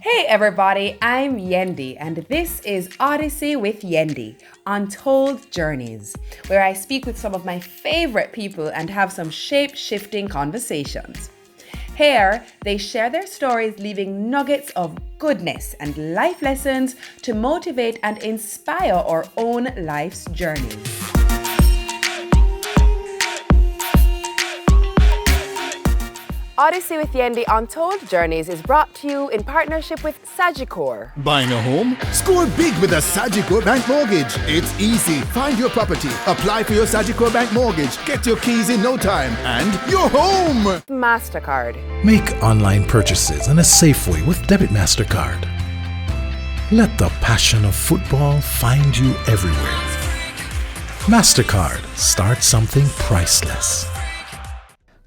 Hey everybody, I'm Yendi, and this is Odyssey with Yendi, Untold Journeys, where I speak with some of my favorite people and have some shape-shifting conversations. Here, they share their stories, leaving nuggets of goodness and life lessons to motivate and inspire our own life's journeys. Odyssey with Yendi Untold Journeys is brought to you in partnership with Sagicor. Buying a home? Score big with a Sagicor Bank mortgage. It's easy. Find your property, apply for your Sagicor Bank mortgage, get your keys in no time, and you're home! MasterCard. Make online purchases in a safe way with Debit MasterCard. Let the passion of football find you everywhere. MasterCard. Start something priceless.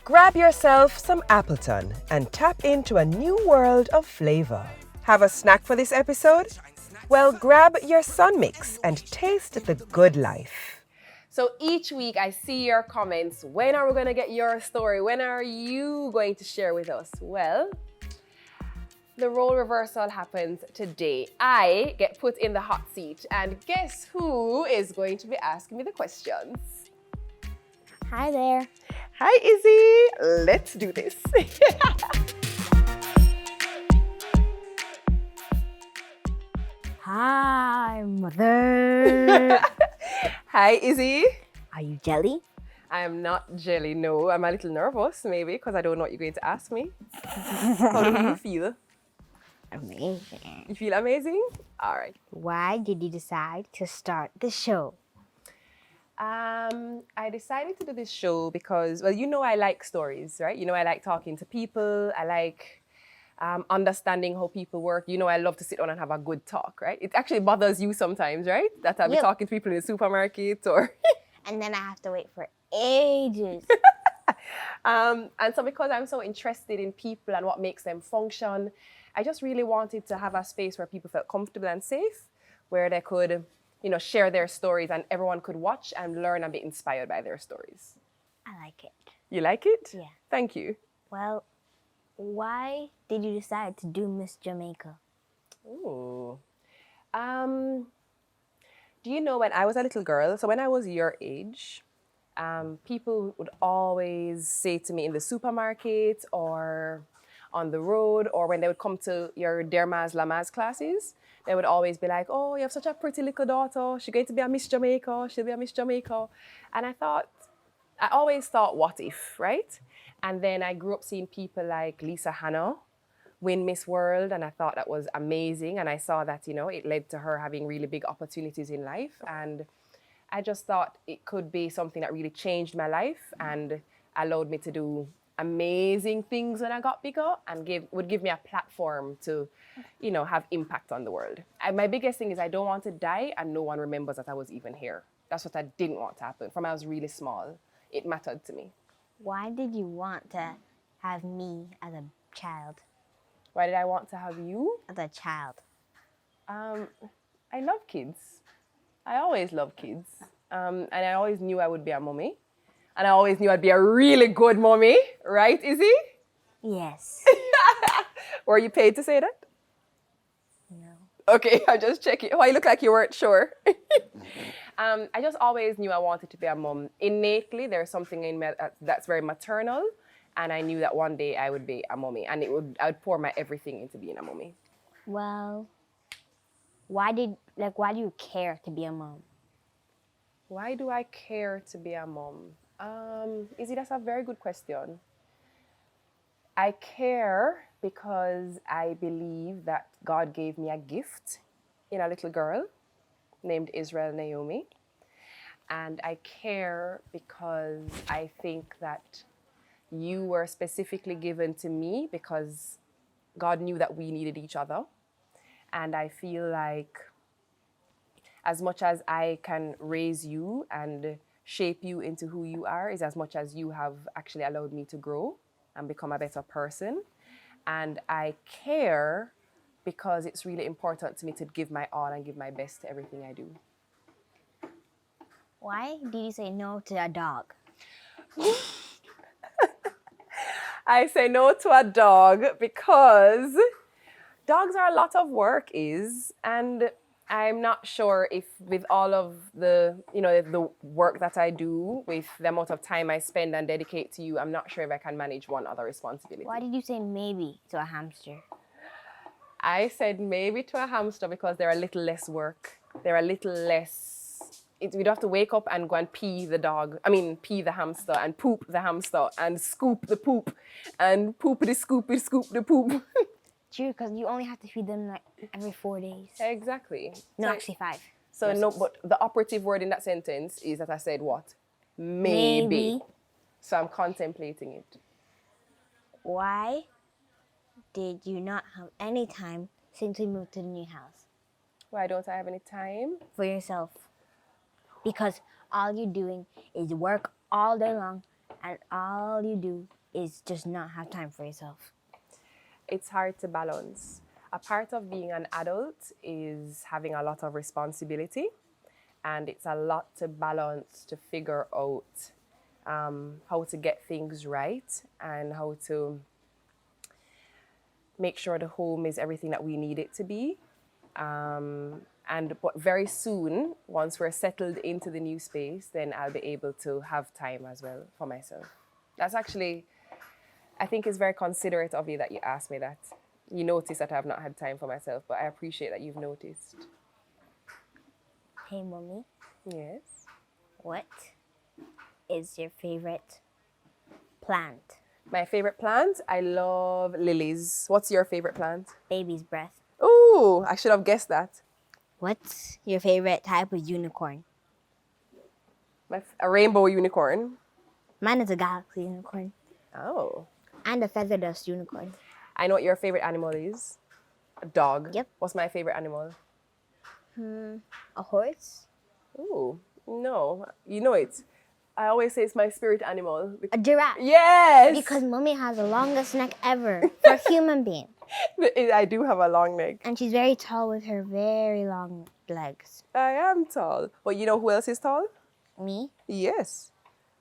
Grab yourself some Appleton and tap into a new world of flavor. Have a snack for this episode? Well, grab your Sun Mix and taste the good life. So each week I see your comments. When are we going to get your story? When are you going to share with us? Well, the role reversal happens today. I get put in the hot seat, and guess who is going to be asking me the questions? Hi there. Hi, Izzy. Let's do this. Hi, mother. Hi, Izzy. Are you jelly? I am not jelly, no. I'm a little nervous, maybe, because I don't know what you're going to ask me. How do you feel? Amazing. You feel amazing? All right. Why did you decide to start the show? I decided to do this show because, well, you know I like stories, right? You know I like talking to people. I like understanding how people work. You know I love to sit down and have a good talk, right? It actually bothers you sometimes, right? That I'll be talking to people in the supermarket or... And then I have to wait for ages. And so because I'm so interested in people and what makes them function, I just really wanted to have a space where people felt comfortable and safe, where they could... share their stories and everyone could watch and learn and be inspired by their stories. I like it. You like it? Yeah. Thank you. Well, why did you decide to do Miss Jamaica? Ooh. Do you know when I was a little girl, so when I was your age, people would always say to me in the supermarket or on the road or when they would come to your Dermas Lamas classes, they would always be like, oh, you have such a pretty little daughter. She's going to be a Miss Jamaica. She'll be a Miss Jamaica. And I always thought, what if, right? And then I grew up seeing people like Lisa Hannah win Miss World. And I thought that was amazing. And I saw that, it led to her having really big opportunities in life. And I just thought it could be something that really changed my life and allowed me to do amazing things when I got bigger and would give me a platform to, have impact on the world. My biggest thing is I don't want to die and no one remembers that I was even here. That's what I didn't want to happen. From when I was really small, it mattered to me. Why did you want to have me as a child? Why did I want to have you? As a child. I love kids. I always loved kids. And I always knew I would be a mommy. And I always knew I'd be a really good mommy, right, Izzy? Yes. Were you paid to say that? No. Okay, I'm just checking. Oh, you look like you weren't sure. I just always knew I wanted to be a mom. Innately, there's something in me that's very maternal, and I knew that one day I would be a mommy, and I would pour my everything into being a mommy. Well, why do you care to be a mom? Why do I care to be a mom? Izzy, that's a very good question. I care because I believe that God gave me a gift in a little girl named Israel Naomi. And I care because I think that you were specifically given to me because God knew that we needed each other. And I feel like as much as I can raise you and shape you into who you are is as much as you have actually allowed me to grow and become a better person. And I care because it's really important to me to give my all and give my best to everything I do. Why did you say no to a dog? I say no to a dog because Dogs are a lot of work, and I'm not sure if with all of the, the work that I do, with the amount of time I spend and dedicate to you, I'm not sure if I can manage one other responsibility. Why did you say maybe to a hamster? I said maybe to a hamster because they're a little less work. They're a little less. We'd have to wake up and go and pee the hamster and poop the hamster and scoop the poop and poop the scoop the poop. True, because you only have to feed them like every 4 days. Exactly. No, actually 5. So no, but the operative word in that sentence is that I said what? Maybe. So I'm contemplating it. Why did you not have any time since we moved to the new house? Why don't I have any time? For yourself. Because all you're doing is work all day long, and all you do is just not have time for yourself. It's hard to balance. A part of being an adult is having a lot of responsibility, and it's a lot to balance to figure out how to get things right and how to make sure the home is everything that we need it to be. But very soon, once we're settled into the new space, then I'll be able to have time as well for myself. That's actually, I think it's very considerate of you that you asked me that. You notice that I've not had time for myself, but I appreciate that you've noticed. Hey, Mommy, Yes. what is your favorite plant? My favorite plant? I love lilies. What's your favorite plant? Baby's breath. Ooh, I should have guessed that. What's your favorite type of unicorn? A rainbow unicorn. Mine is a galaxy unicorn. Oh. And a feather dust unicorn. I know what your favorite animal is. A dog. Yep. What's my favorite animal? A horse? Ooh, no. You know it. I always say it's my spirit animal. A giraffe. Yes! Because Mommy has the longest neck ever for a human being. I do have a long neck. And she's very tall with her very long legs. I am tall. But you know who else is tall? Me? Yes.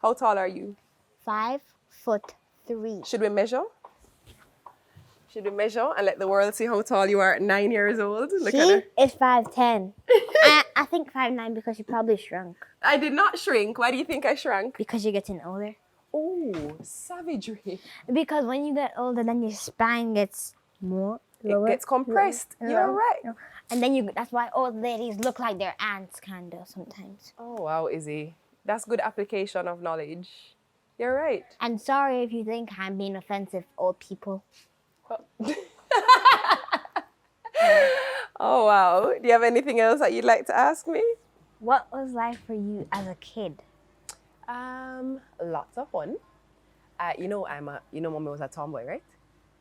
How tall are you? 5'3". Should we measure? Should we measure and let the world see how tall you are at 9 years old? Look at She her. is 5'10". I think 5'9" because she probably shrunk. I did not shrink. Why do you think I shrank? Because you're getting older. Oh, savagery. Because when you get older, then your spine gets more lower. It gets compressed. lower, You're right. lower. And then that's why old ladies look like they're ants, kind of, sometimes. Oh, wow, Izzy. That's good application of knowledge. You're right. And sorry if you think I'm being offensive, old people. Oh, wow. Do you have anything else that you'd like to ask me? What was life for you as a kid? Lots of fun. Mommy was a tomboy, right?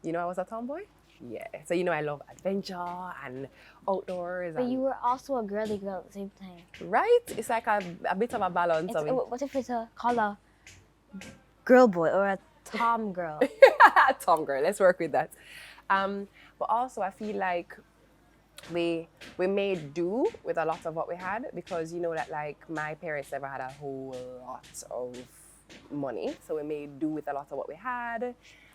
You know I was a tomboy? Yeah. So I love adventure and outdoors. But and, you were also a girly girl at the same time. right? It's like a bit of a balance of it. What if it's called a girl boy or a tom girl? Tom girl, let's work with that. But also I feel like we made do with a lot of what we had, because that like my parents never had a whole lot of money, so we made do with a lot of what we had.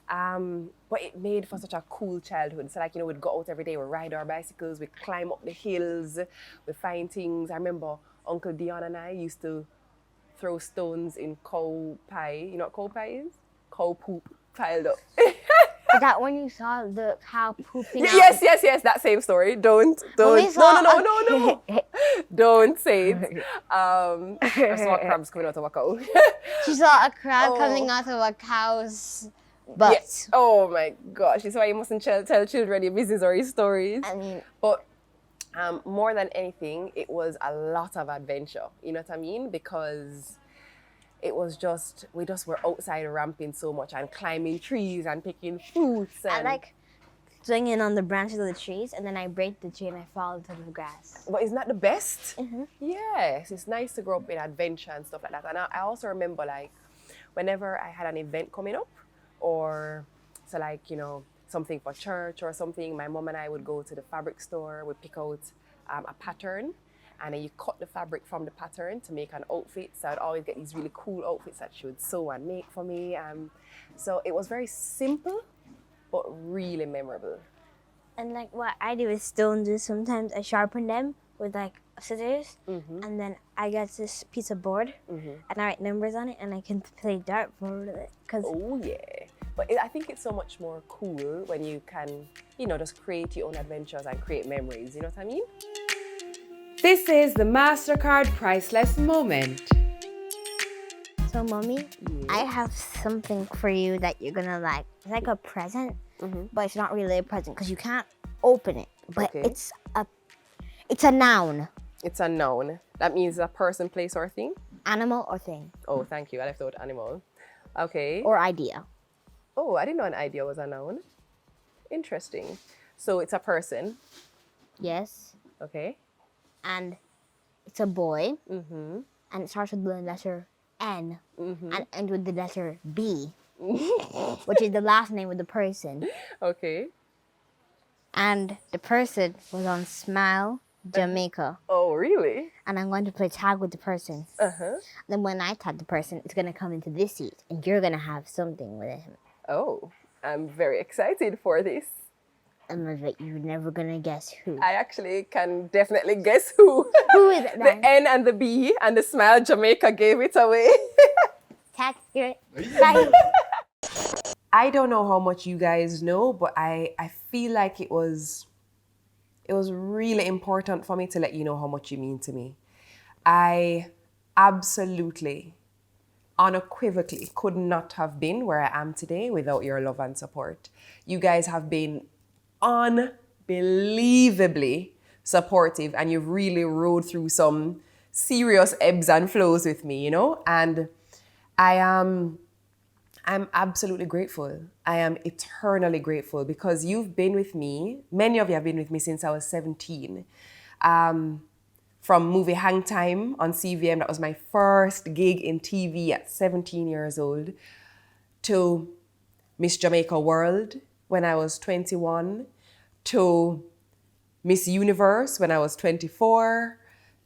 But it made for such a cool childhood. So we'd go out every day, we'd ride our bicycles, we'd climb up the hills, we'd find things. I remember Uncle Dion and I used to throw stones in cow pie. You know what cow pie is? Cow poop piled up. Is that when you saw the cow pooping out? Yes, that same story. Don't. No. Don't say it. I saw crabs coming out of a cow. She saw a crab coming out of a cow's butt. Yes. Oh my gosh. That's why you mustn't tell children your business or your stories. I mean, but more than anything, it was a lot of adventure. You know what I mean? Because we just were outside ramping so much and climbing trees and picking fruits. I like swinging on the branches of the trees, and then I break the tree and I fall into the grass. But isn't that the best? Mm-hmm. Yes, it's nice to grow up in adventure and stuff like that. And I also remember like whenever I had an event coming up, or so like, something for church or something, my mom and I would go to the fabric store, we'd pick out a pattern, and then you cut the fabric from the pattern to make an outfit. So I'd always get these really cool outfits that she would sew and make for me. So it was very simple, but really memorable. And like what I do with stones is sometimes I sharpen them with like scissors, and then I get this piece of board, and I write numbers on it, and I can play dartboard with it. Cause Oh yeah. But I think it's so much more cool when you can, just create your own adventures and create memories. You know what I mean? This is the MasterCard Priceless moment. so, mommy, I have something for you that you're gonna like. It's like a present, but it's not really a present because you can't open it. But Okay. it's a noun, It's a noun. That means a person, place, or thing? animal or thing Oh, thank you. I left out animal. Okay. or idea. Oh, I didn't know an idea was a noun. Interesting. So it's a person. Yes, Okay. and it's a boy, and it starts with the letter N and ends with the letter B, which is the last name of the person. Okay. And the person was on Smile, Jamaica. Oh, really? And I'm going to play tag with the person. Then when I tag the person, it's going to come into this seat, and you're going to have something with him. Oh, I'm very excited for this. And you're never going to guess who. I actually can definitely guess who. Who is it The then? N and the B and the Smile Jamaica gave it away. Tag, you're tag. I don't know how much you guys know, but I feel like it was really important for me to let you know how much you mean to me. I absolutely, unequivocally could not have been where I am today without your love and support. You guys have been unbelievably supportive, and you've really rode through some serious ebbs and flows with me, and I'm absolutely grateful. I am eternally grateful because you've been with me. Many of you have been with me since I was 17. From movie Hang Time on CVM, that was my first gig in TV at 17 years old, to Miss Jamaica World when I was 21, to Miss Universe when I was 24,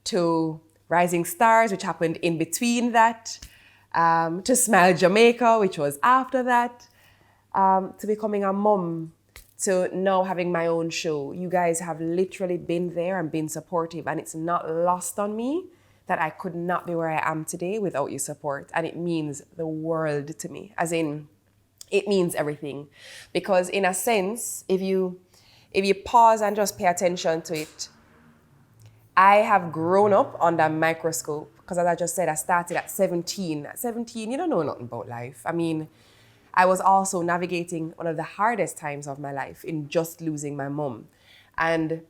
to Rising Stars, which happened in between that, to Smile Jamaica, which was after that, to becoming a mom, to now having my own show. You guys have literally been there and been supportive, and it's not lost on me that I could not be where I am today without your support. And it means the world to me, as in, it means everything. Because in a sense, if you pause and just pay attention to it, I have grown up under a microscope because, as I just said, I started at 17. At 17, you don't know nothing about life. I mean, I was also navigating one of the hardest times of my life in just losing my mom. And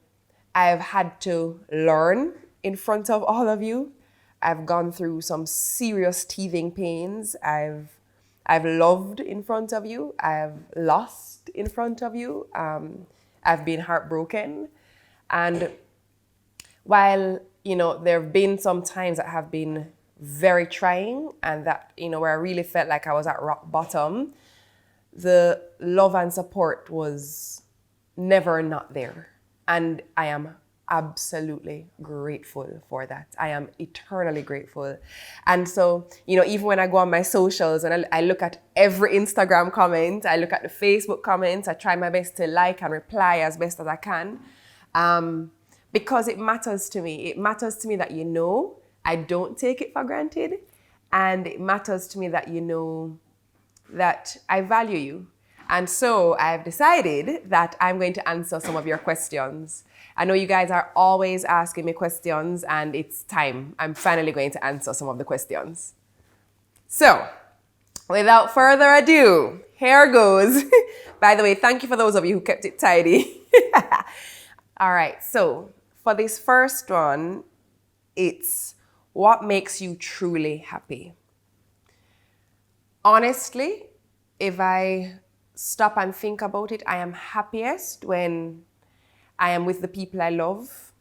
I've had to learn in front of all of you. I've gone through some serious teething pains. I've loved in front of you. I've lost in front of you. I've been heartbroken. And while, there have been some times that have been very trying and that, where I really felt like I was at rock bottom, the love and support was never not there. And I am absolutely grateful for that. I am eternally grateful. And so, even when I go on my socials and I look at every Instagram comment, I look at the Facebook comments, I try my best to like and reply as best as I can. Because it matters to me. It matters to me that I don't take it for granted. And it matters to me that that I value you. And so I've decided that I'm going to answer some of your questions. I know you guys are always asking me questions, and it's time. I'm finally going to answer some of the questions. So, without further ado, here goes. By the way, thank you for those of you who kept it tidy. All right, so for this first one, it's what makes you truly happy? Honestly, if I stop and think about it, I am happiest when I am with the people I love,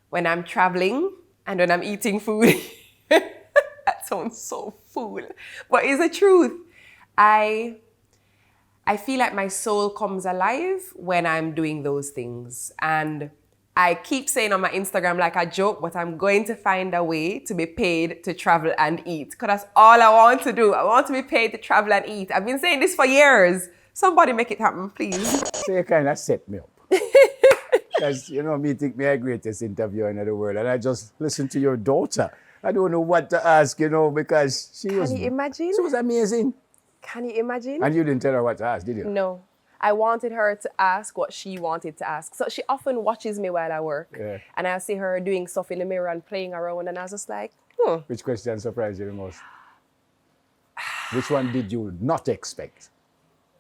when I'm traveling, and when I'm eating food. That sounds so fool, but it's the truth. I feel like my soul comes alive when I'm doing those things. And I keep saying on my Instagram like a joke, but I'm going to find a way to be paid to travel and eat. Because that's all I want to do. I want to be paid to travel and eat. I've been saying this for years. Somebody make it happen, please. So you kind of set me up. Because, you know, me think me a greatest interviewer in the world. And I just listened to your daughter. I don't know what to ask, you know, because Can you imagine? she was amazing. Can you imagine? And you didn't tell her what to ask, did you? No. I wanted her to ask what she wanted to ask. So she often watches me while I work. Yeah. And I see her doing stuff in the mirror and playing around. And I was just like, Which question surprised you the most? Which one did you not expect?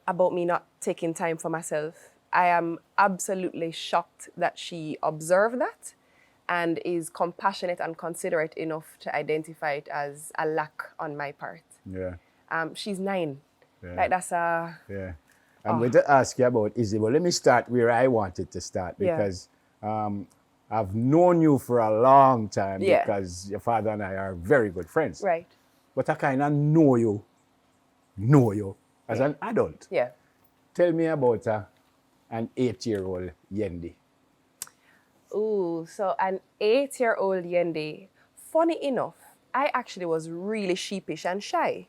About me not taking time for myself. I am absolutely shocked that she observed that and is compassionate and considerate enough to identify it as a lack on my part. Yeah. She's 9. Yeah. Like that's a... Yeah. I'm going to ask you about Izzy, but let me start where I wanted to start Yeah. because I've known you for a long time Yeah. because your father and I are very good friends. Right. But I kind of know you as an adult. Yeah. Tell me about an 8-year-old Yendi. Ooh, so an 8-year-old Yendi. Funny enough, I actually was really sheepish and shy.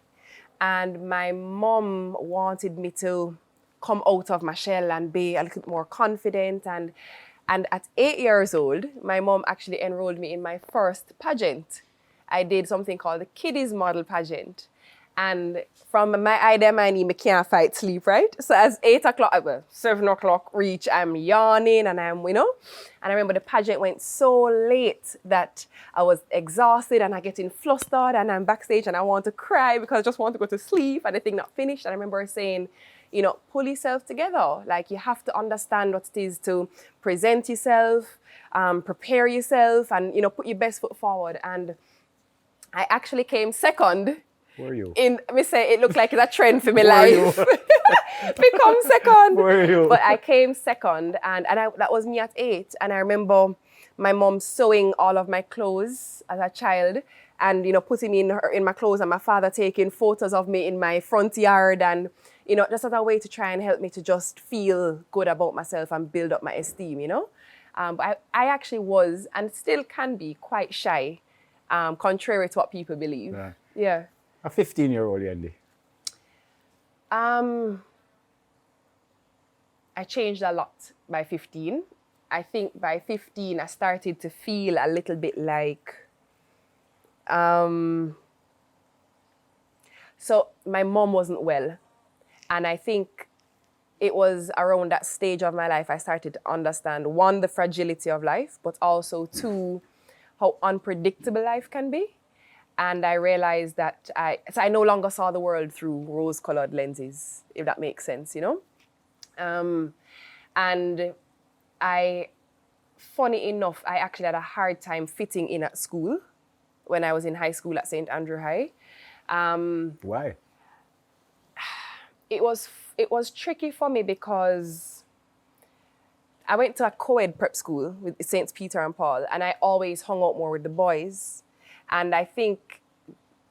And my mom wanted me to come out of my shell and be a little bit more confident. And at 8 years old, my mom actually enrolled me in my first pageant. I did something called the Kiddies Model Pageant. And from my idea, I can't fight sleep, right? So as 8 o'clock, 7 o'clock reach, I'm yawning and I'm, you know. And I remember the pageant went so late that I was exhausted and I getting flustered and I'm backstage and I want to cry because I just want to go to sleep and the thing not finished. And I remember saying, you know, pull yourself together. Like you have to understand what it is to present yourself, prepare yourself and, you know, put your best foot forward. And I actually came second. Were you? Me say it looked like it's a trend for my life. Become second. Were you? But I came second and that was me at 8. And I remember my mom sewing all of my clothes as a child and, you know, putting me in my clothes and my father taking photos of me in my front yard and, you know, just as a way to try and help me to just feel good about myself and build up my esteem, you know. But I actually was and still can be quite shy, contrary to what people believe. Yeah. Yeah. A 15-year-old Yendi. I changed a lot by 15. I think by 15, I started to feel a little bit like... So my mom wasn't well. And I think it was around that stage of my life I started to understand, 1, the fragility of life, but also 2, how unpredictable life can be. And I realized that I no longer saw the world through rose-colored lenses, if that makes sense, you know? And funny enough, I actually had a hard time fitting in at school when I was in high school at St. Andrew High. Why? It was tricky for me because I went to a co-ed prep school with St. Peter and Paul, and I always hung out more with the boys. And I think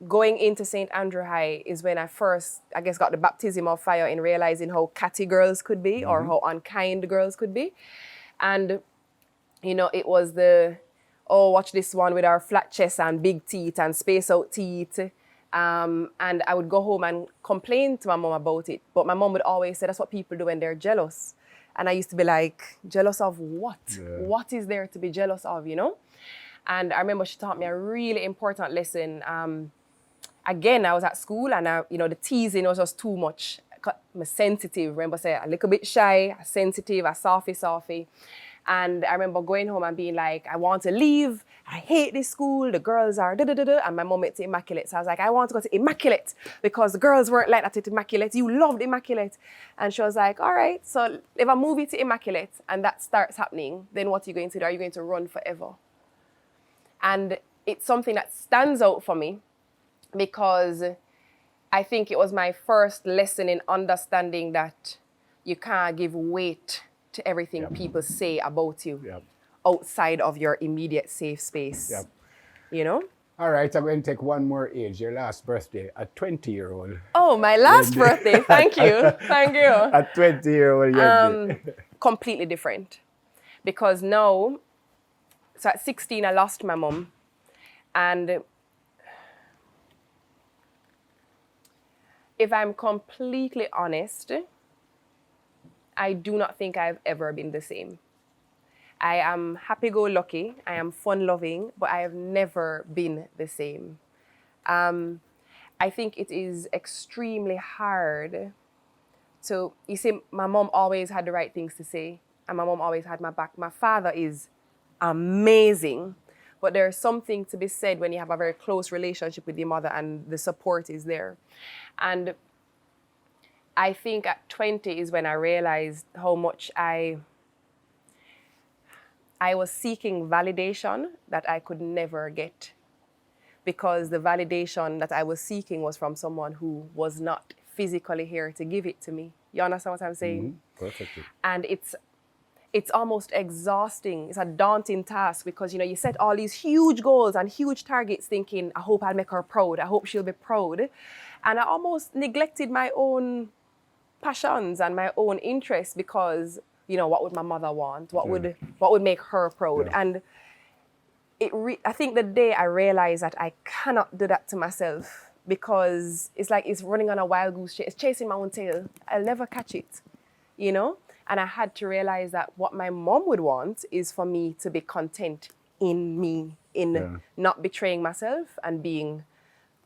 going into St. Andrew High is when I first, I guess, got the baptism of fire in realizing how catty girls could be or how unkind girls could be. And, you know, it was watch this one with our flat chest and big teeth and space out teeth. And I would go home and complain to my mom about it. But my mom would always say, that's what people do when they're jealous. And I used to be like, jealous of what? Yeah. What is there to be jealous of, you know? And I remember she taught me a really important lesson. Again, I was at school and the teasing was just too much. I'm sensitive. Remember, say a little bit shy, sensitive, a softy. And I remember going home and being like, I want to leave. I hate this school. The girls are da-da-da-da. And my mom went to Immaculate. So I was like, I want to go to Immaculate because the girls weren't like that at Immaculate. You loved Immaculate. And she was like, all right, so if I move you to Immaculate and that starts happening, then what are you going to do? Are you going to run forever? And it's something that stands out for me because I think it was my first lesson in understanding that you can't give weight to everything people say about you outside of your immediate safe space. You know? All right, I'm going to take one more age. Your last birthday, a 20-year-old. Oh, my last birthday. Thank you. Thank you. A 20-year-old Yendi. Completely different. Because now, so at 16, I lost my mom. And if I'm completely honest, I do not think I've ever been the same. I am happy-go-lucky, I am fun-loving, but I have never been the same. I think it is extremely hard to, you see, my mom always had the right things to say, and my mom always had my back. My father is amazing, but there's something to be said when you have a very close relationship with your mother and the support is there. And I think at 20 is when I realized how much I was seeking validation that I could never get, because the validation that I was seeking was from someone who was not physically here to give it to me. You understand what I'm saying? Perfectly. And it's almost exhausting. It's a daunting task because, you know, you set all these huge goals and huge targets thinking, I hope I'll make her proud. I hope she'll be proud. And I almost neglected my own passions and my own interests because, you know, what would my mother want? What would make her proud? Yeah. And I think the day I realized that I cannot do that to myself, because it's like it's running on a wild goose chase. It's chasing my own tail. I'll never catch it, you know? And I had to realize that what my mom would want is for me to be content in me, in not betraying myself and being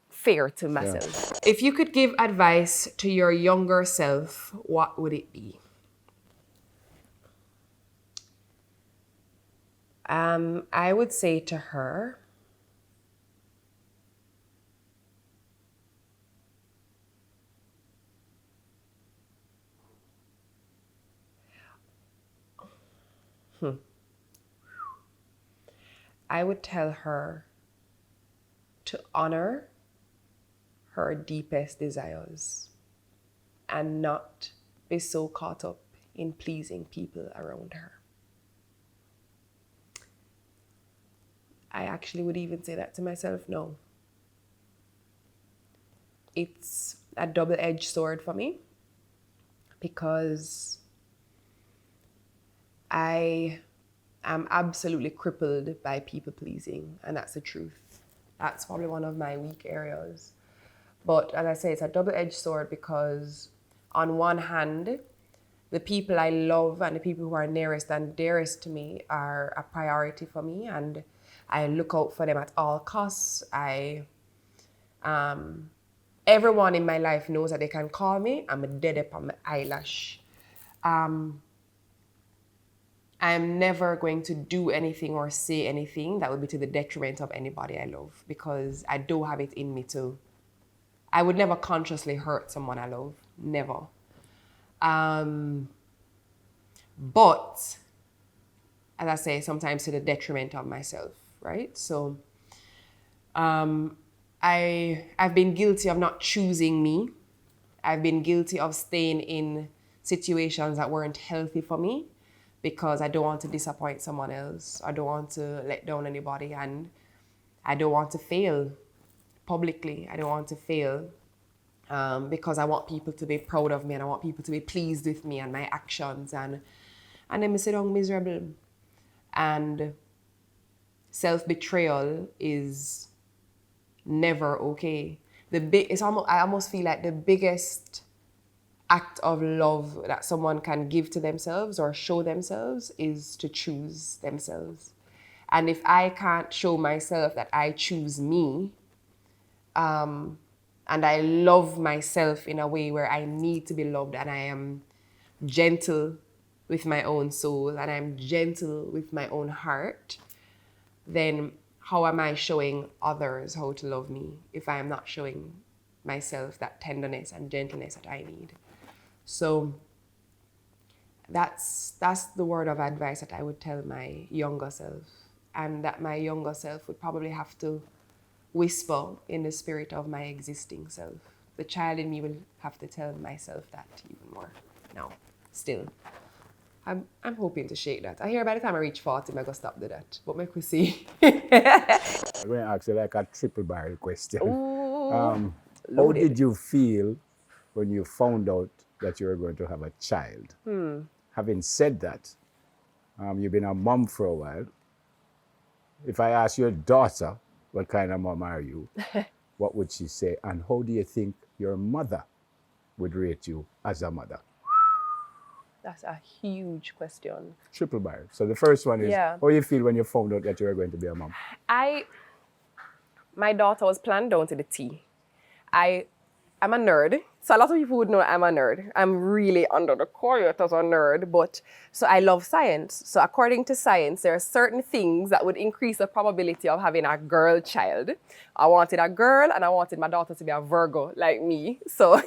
fair to myself. If you could give advice to your younger self, what would it be? I would say to her, I would tell her to honor her deepest desires and not be so caught up in pleasing people around her. I actually would even say that to myself now. It's a double-edged sword for me because I am absolutely crippled by people pleasing, and that's the truth. That's probably one of my weak areas. But as I say, it's a double-edged sword because on one hand, the people I love and the people who are nearest and dearest to me are a priority for me, and I look out for them at all costs. Everyone in my life knows that they can call me. I'm dead upon my eyelash. I'm never going to do anything or say anything that would be to the detriment of anybody I love, because I do have it in me to. I would never consciously hurt someone I love. Never. But, as I say, sometimes to the detriment of myself, right? So I've been guilty of not choosing me. I've been guilty of staying in situations that weren't healthy for me because I don't want to disappoint someone else. I don't want to let down anybody, and I don't want to fail publicly. I don't want to fail because I want people to be proud of me and I want people to be pleased with me and my actions, and then I sit down miserable. And self-betrayal is never okay. I almost feel like the biggest act of love that someone can give to themselves or show themselves is to choose themselves. And if I can't show myself that I choose me, and I love myself in a way where I need to be loved, and I am gentle with my own soul and I'm gentle with my own heart, then how am I showing others how to love me if I am not showing myself that tenderness and gentleness that I need? So that's the word of advice that I would tell my younger self, and that my younger self would probably have to whisper in the spirit of my existing self. The child in me will have to tell myself that even more now, still. I'm hoping to shake that. I hear by the time I reach 40, I'm going to stop doing that. But make we see. I'm going to ask you like a triple barrel question. How did you feel when you found out that you were going to have a child? Having said that, you've been a mom for a while. If I ask your daughter, what kind of mom are you? What would she say? And how do you think your mother would rate you as a mother? That's a huge question. Triple barrel. So the first one is, Yeah. how you feel when you found out that you were going to be a mom? My daughter was planned down to the T. I'm a nerd. So a lot of people would know I'm a nerd. I'm really under the quiet as a nerd, but so I love science. So according to science, there are certain things that would increase the probability of having a girl child. I wanted a girl and I wanted my daughter to be a Virgo like me. So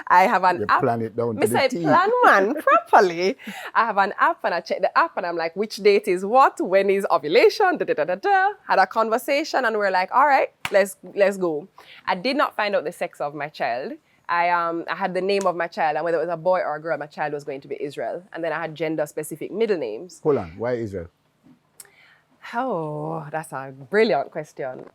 I have an You app. plan it down to Me the say T. plan one properly. I have an app and I check the app and I'm like, which date is what? When is ovulation? Da, da, da, da, da. Had a conversation and we're like, all right, let's go. I did not find out the sex of my child. I had the name of my child, and whether it was a boy or a girl, my child was going to be Israel. And then I had gender-specific middle names. Hold on, why Israel? Oh, that's a brilliant question.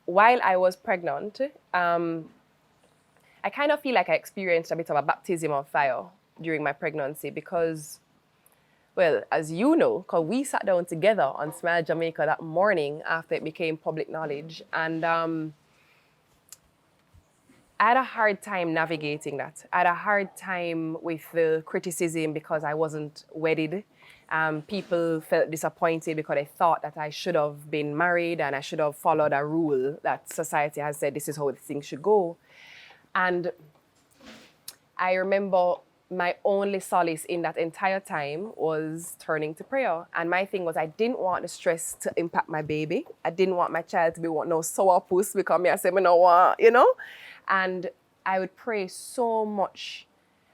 While I was pregnant, I kind of feel like I experienced a bit of a baptism of fire during my pregnancy because, well, as you know, because we sat down together on Smile Jamaica that morning after it became public knowledge, and I had a hard time navigating that. I had a hard time with the criticism because I wasn't wedded. People felt disappointed because they thought that I should have been married and I should have followed a rule that society has said this is how things should go. And I remember my only solace in that entire time was turning to prayer. And my thing was I didn't want the stress to impact my baby. I didn't want my child to be no sourpuss because I said, I don't want, you know? And I would pray so much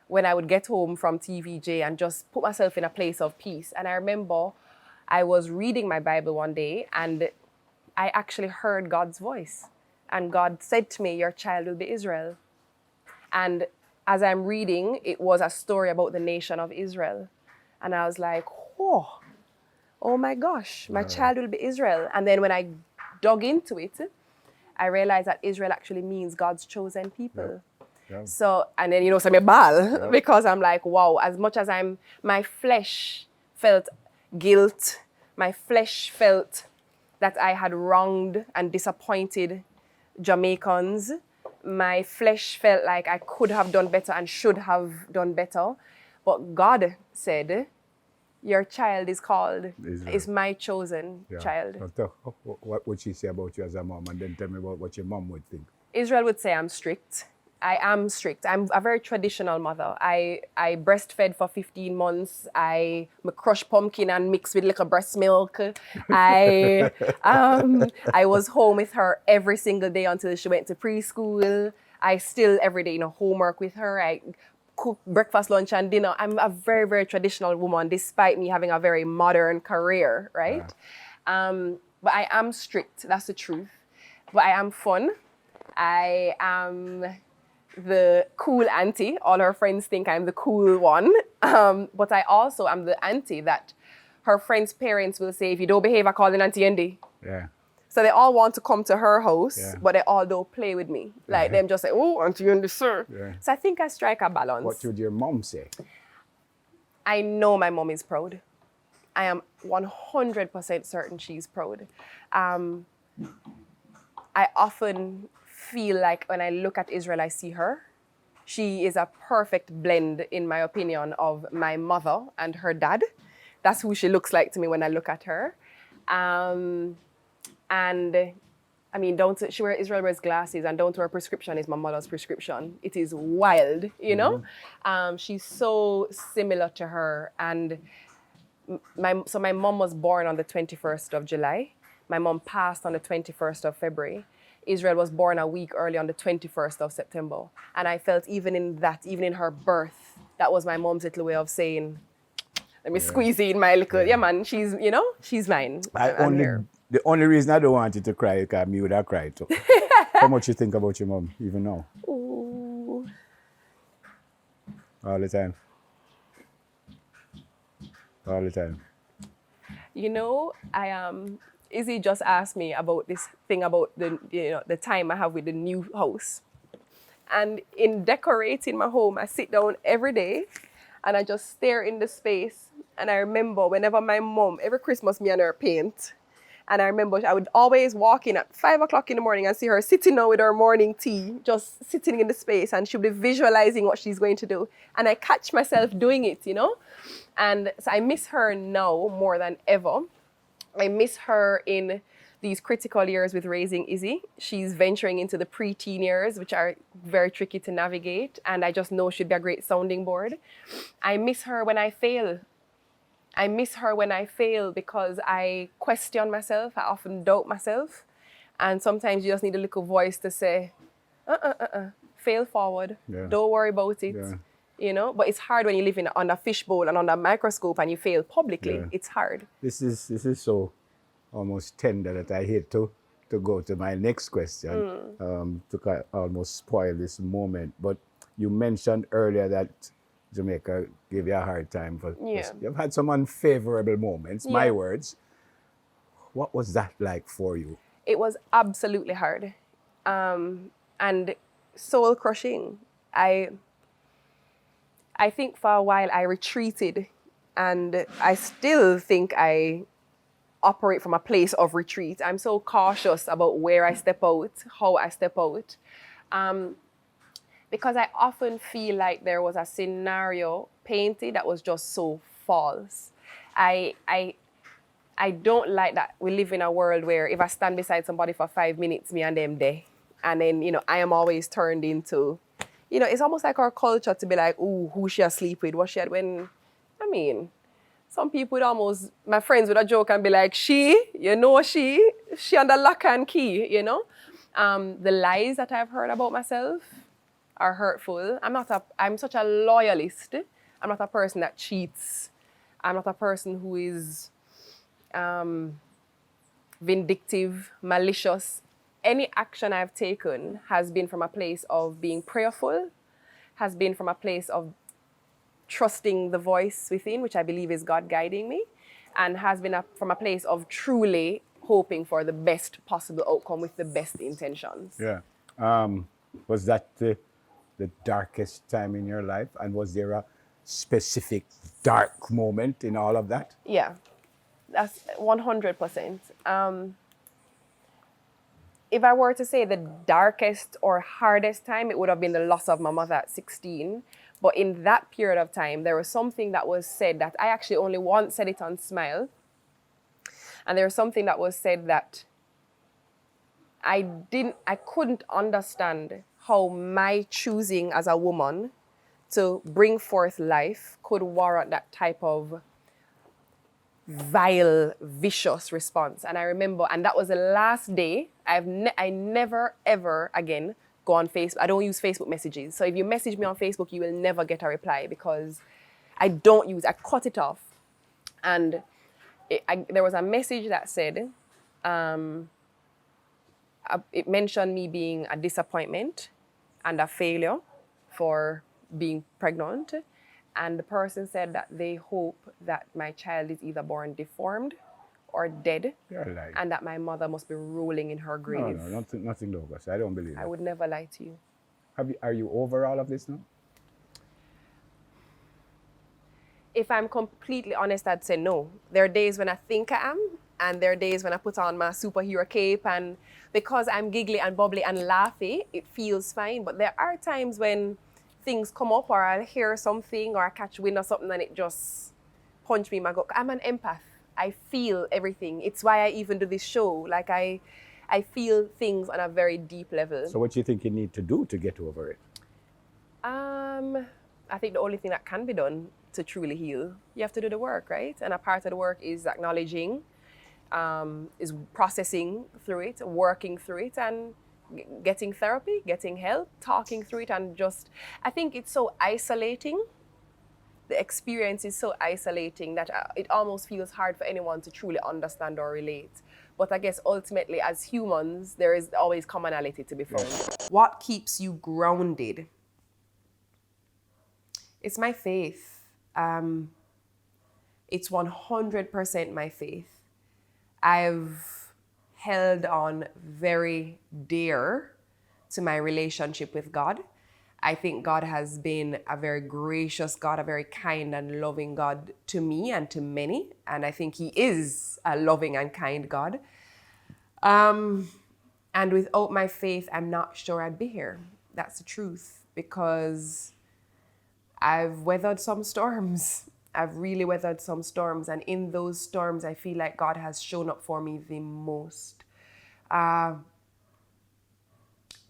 when I would get home from TVJ and just put myself in a place of peace. And I remember I was reading my Bible one day and I actually heard God's voice. And God said to me, your child will be Israel. And as I'm reading, it was a story about the nation of Israel. And I was like, oh my gosh, my child will be Israel. And then when I dug into it, I realized that Israel actually means God's chosen people. Yeah. So, and then, so me ball because I'm like, wow, as much as my flesh felt guilt, my flesh felt that I had wronged and disappointed Jamaicans. My flesh felt like I could have done better and should have done better. But God said, your child is called, is my chosen child. What would she say about you as a mom? And then tell me about what your mom would think. Israel would say I'm strict. I am strict. I'm a very traditional mother. I breastfed for 15 months. I crush pumpkin and mix with little breast milk. I was home with her every single day until she went to preschool. I still every day, homework with her. I cook breakfast, lunch, and dinner. I'm a very, very traditional woman, despite me having a very modern career, right? Yeah. But I am strict. That's the truth. But I am fun. I am the cool auntie. All her friends think I'm the cool one. But I also am the auntie that her friends' parents will say, if you don't behave, I call in Auntie Yendi. Yeah. So they all want to come to her house, but they all don't play with me. Like them just say, oh, Auntie Yendi, sir. Yeah. So I think I strike a balance. What would your mom say? I know my mom is proud. I am 100% certain she's proud. I often feel like when I look at Israel, I see her. She is a perfect blend, in my opinion, of my mother and her dad. That's who she looks like to me when I look at her. And I mean, Israel wears glasses, and down to her prescription is my mother's prescription. It is wild, you know? She's so similar to her. And my mom was born on the 21st of July. My mom passed on the 21st of February. Israel was born a week early on the 21st of September. And I felt even in her birth, that was my mom's little way of saying, let me squeeze in my little, man, she's mine. The only reason I don't want you to cry is because me would have cried too. How much you think about your mom, even now? Ooh. All the time. All the time. Izzy just asked me about this thing about the time I have with the new house. And in decorating my home, I sit down every day and I just stare in the space. And I remember whenever my mom, every Christmas, me and her paint. And I remember I would always walk in at 5 o'clock in the morning and see her sitting down with her morning tea, just sitting in the space, and she'll be visualizing what she's going to do. And I catch myself doing it, you know? And so I miss her now more than ever. I miss her in these critical years with raising Izzy. She's venturing into the preteen years, which are very tricky to navigate. And I just know she'd be a great sounding board. I miss her when I fail. I miss her when I fail because I question myself. I often doubt myself. And sometimes you just need a little voice to say, fail forward. Yeah. Don't worry about it. Yeah. You know, but it's hard when you live under a fishbowl and under a microscope and you fail publicly. Yeah. It's hard. This is so almost tender that I hate to go to my next question to almost spoil this moment. But you mentioned earlier that Jamaica gave you a hard time for Yeah. You've had some unfavorable moments, my Yeah. words. What was that like for you? It was absolutely hard and soul crushing. I think for a while I retreated, and I still think I operate from a place of retreat. I'm so cautious about where I step out, how I step out, because I often feel like there was a scenario painted that was just so false. I don't like that we live in a world where if I stand beside somebody for 5 minutes, me and them there, and then, you know, I am always turned into, you know, it's almost like our culture to be like, ooh, who she asleep with, what she had, when, I mean, some people would almost, my friends would a joke and be like, she under lock and key, you know? The lies that I've heard about myself are hurtful. I'm such a loyalist. I'm not a person that cheats. I'm not a person who is vindictive, malicious. Any action I've taken has been from a place of being prayerful, has been from a place of trusting the voice within, which I believe is God guiding me, and has been from a place of truly hoping for the best possible outcome with the best intentions. Yeah. Was that the darkest time in your life? And was there a specific dark moment in all of that? Yeah, that's 100%. If I were to say the darkest or hardest time, it would have been the loss of my mother at 16. But in that period of time, there was something that was said that I actually only once said it on Smile. And there was something that was said that I couldn't understand how my choosing as a woman to bring forth life could warrant that type of vile, vicious response. And I remember, and that was the last day, I never, ever again go on Facebook. I don't use Facebook messages. So if you message me on Facebook, you will never get a reply because I cut it off. And there was a message that said, it mentioned me being a disappointment and a failure for being pregnant. And the person said that they hope that my child is either born deformed or dead, and that my mother must be rolling in her grave. No, nothing Logos. I don't believe that. I would never lie to you. Are you over all of this now? If I'm completely honest, I'd say no. There are days when I think I am, and there are days when I put on my superhero cape, and because I'm giggly and bubbly and laughy, it feels fine. But there are times when things come up, or I'll hear something, or I catch wind or something, and it just punch me in my gut. I'm an empath. I feel everything. It's why I even do this show. Like I feel things on a very deep level. So what do you think you need to do to get over it? I think the only thing that can be done to truly heal, you have to do the work, right? And a part of the work is acknowledging, is processing through it, working through it, and getting therapy, getting help, talking through it, and just, I think it's so isolating. The experience is so isolating that it almost feels hard for anyone to truly understand or relate. But I guess ultimately, as humans, there is always commonality to be found. What keeps you grounded? It's my faith. It's 100% my faith. I've held on very dear to my relationship with God. I think God has been a very gracious God, a very kind and loving God to me and to many. And I think He is a loving and kind God. And without my faith, I'm not sure I'd be here. That's the truth, because I've weathered some storms. I've really weathered some storms. And in those storms, I feel like God has shown up for me the most.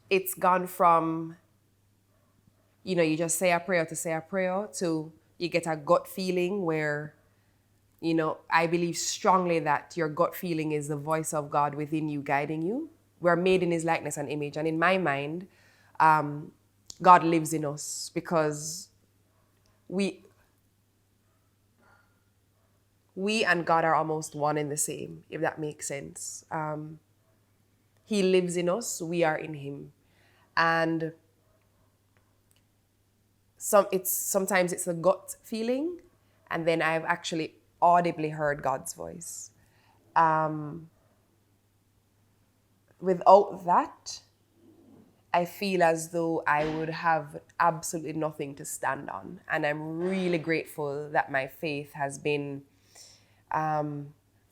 It's gone from, you just say a prayer to you get a gut feeling where, I believe strongly that your gut feeling is the voice of God within you guiding you. We're made in his likeness and image. And in my mind, God lives in us because we and God are almost one and the same, if that makes sense. He lives in us, we are in him. And sometimes it's a gut feeling, and then I've actually audibly heard God's voice. Without that, I feel as though I would have absolutely nothing to stand on. And I'm really grateful that my faith has been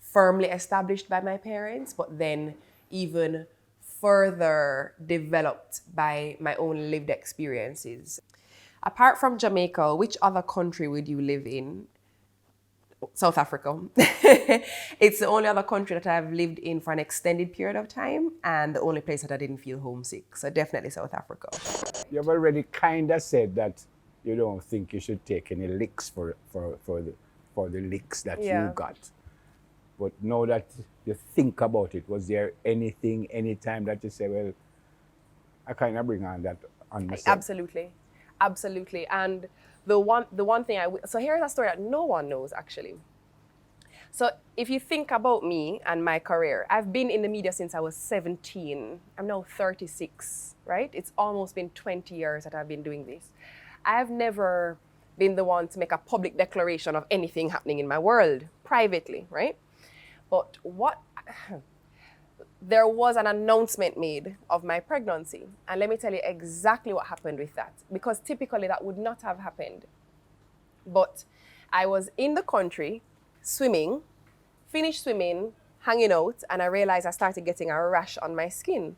firmly established by my parents, but then even further developed by my own lived experiences. Apart from Jamaica, which other country would you live in? South Africa. It's the only other country that I've lived in for an extended period of time, and the only place that I didn't feel homesick. So definitely South Africa. You've already kind of said that you don't think you should take any licks for the licks that you got. But now that you think about it, was there anything, any time that you say, well, I kind of bring on that on myself? Absolutely. And the one thing so here's a story that no one knows, actually. So if you think about me and my career, I've been in the media since I was 17. I'm now 36, right? It's almost been 20 years that I've been doing this. I've never been the one to make a public declaration of anything happening in my world privately, right? But there was an announcement made of my pregnancy. And let me tell you exactly what happened with that, because typically that would not have happened. But I was in the country swimming, finished swimming, hanging out, and I realized I started getting a rash on my skin.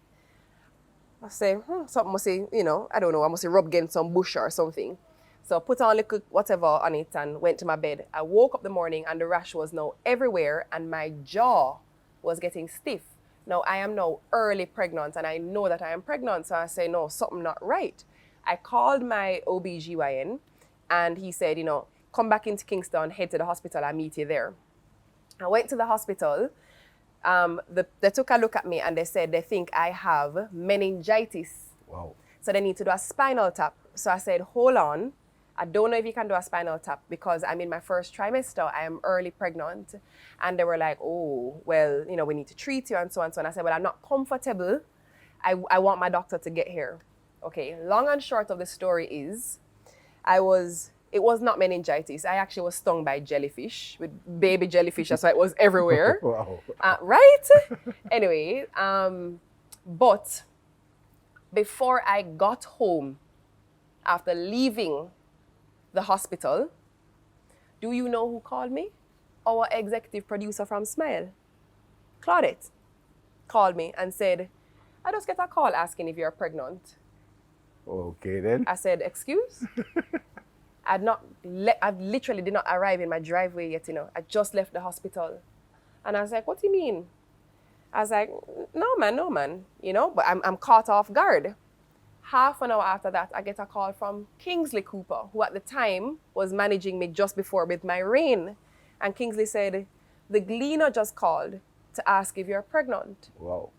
I say, something must say, I don't know, I must say rub against some bush or something. So put on a little whatever on it and went to my bed. I woke up the morning and the rash was now everywhere and my jaw was getting stiff. Now, I am now early pregnant and I know that I am pregnant. So I say, no, something not right. I called my OBGYN and he said, come back into Kingston, head to the hospital, I'll meet you there. I went to the hospital. They took a look at me and they said they think I have meningitis. Wow. So they need to do a spinal tap. So I said, hold on. I don't know if you can do a spinal tap because I'm in my first trimester. I am early pregnant. And they were like, oh, well, we need to treat you and so on. So I said, well, I'm not comfortable. I want my doctor to get here. Okay, long and short of the story is, it was not meningitis. I actually was stung by jellyfish, with baby jellyfish, so it was everywhere. Wow. Right? Anyway, but before I got home, after leaving the hospital, do you know who called me? Our executive producer from Smile, Claudette, called me and said, I just get a call asking if you're pregnant. Okay then. I said, excuse? I literally did not arrive in my driveway yet, I just left the hospital. And I was like, what do you mean? I was like, no man, but I'm caught off guard. Half an hour after that, I get a call from Kingsley Cooper, who at the time was managing me just before with my reign. And Kingsley said, the gleaner just called to ask if you're pregnant. Wow.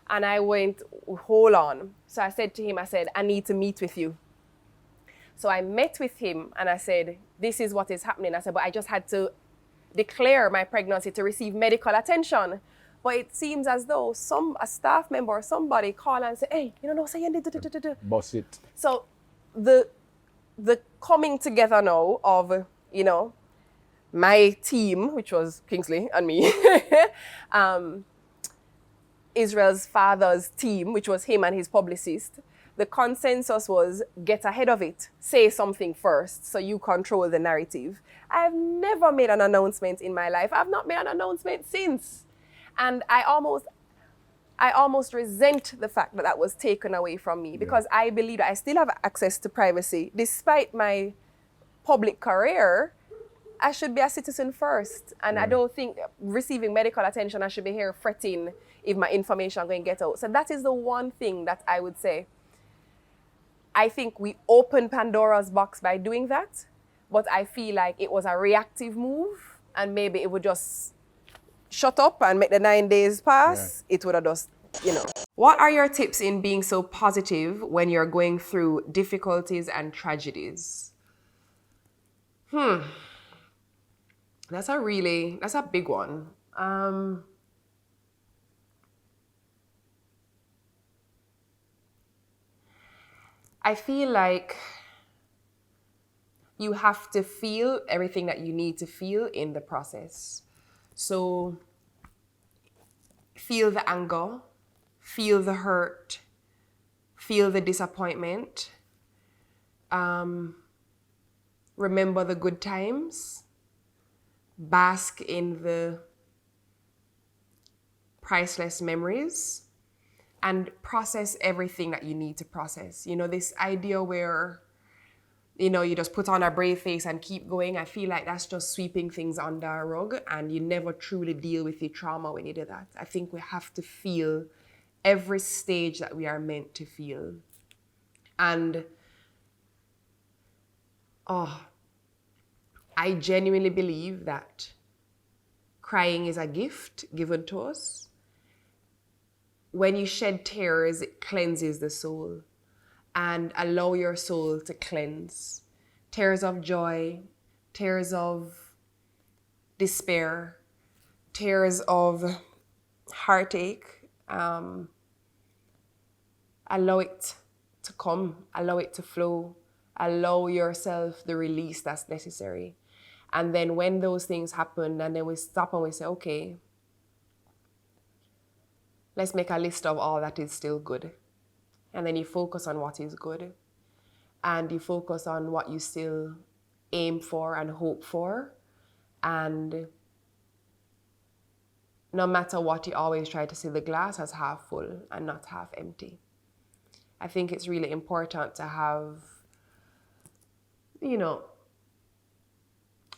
And I went, hold on. So I said to him, I need to meet with you. So I met with him and I said, this is what is happening. I said, but I just had to declare my pregnancy to receive medical attention. But it seems as though a staff member or somebody call and say, hey, say Yendi, Boss it. So the coming together now of, my team, which was Kingsley and me, Israel's father's team, which was him and his publicist, the consensus was get ahead of it, say something first so you control the narrative. I've never made an announcement in my life. I've not made an announcement since. And I almost I almost resent the fact that that was taken away from me because I believe that I still have access to privacy. Despite my public career, I should be a citizen first. And I don't think receiving medical attention, I should be here fretting if my information going to get out. So that is the one thing that I would say. I think we opened Pandora's box by doing that, but I feel like it was a reactive move and maybe it would just shut up and make the 9 days pass. It would have just, What are your tips in being so positive when you're going through difficulties and tragedies? That's a big one. I feel like you have to feel everything that you need to feel in the process. So feel the anger, feel the hurt, feel the disappointment. Remember the good times. Bask in the priceless memories. And process everything that you need to process. This idea where, you just put on a brave face and keep going. I feel like that's just sweeping things under a rug and you never truly deal with the trauma when you do that. I think we have to feel every stage that we are meant to feel. And, I genuinely believe that crying is a gift given to us. When you shed tears, it cleanses the soul. And allow your soul to cleanse. Tears of joy, tears of despair, tears of heartache. Allow it to come, allow it to flow. Allow yourself the release that's necessary. And then when those things happen, and then we stop and we say, okay, let's make a list of all that is still good. And then you focus on what is good. And you focus on what you still aim for and hope for. And no matter what, you always try to see the glass as half full and not half empty. I think it's really important to have,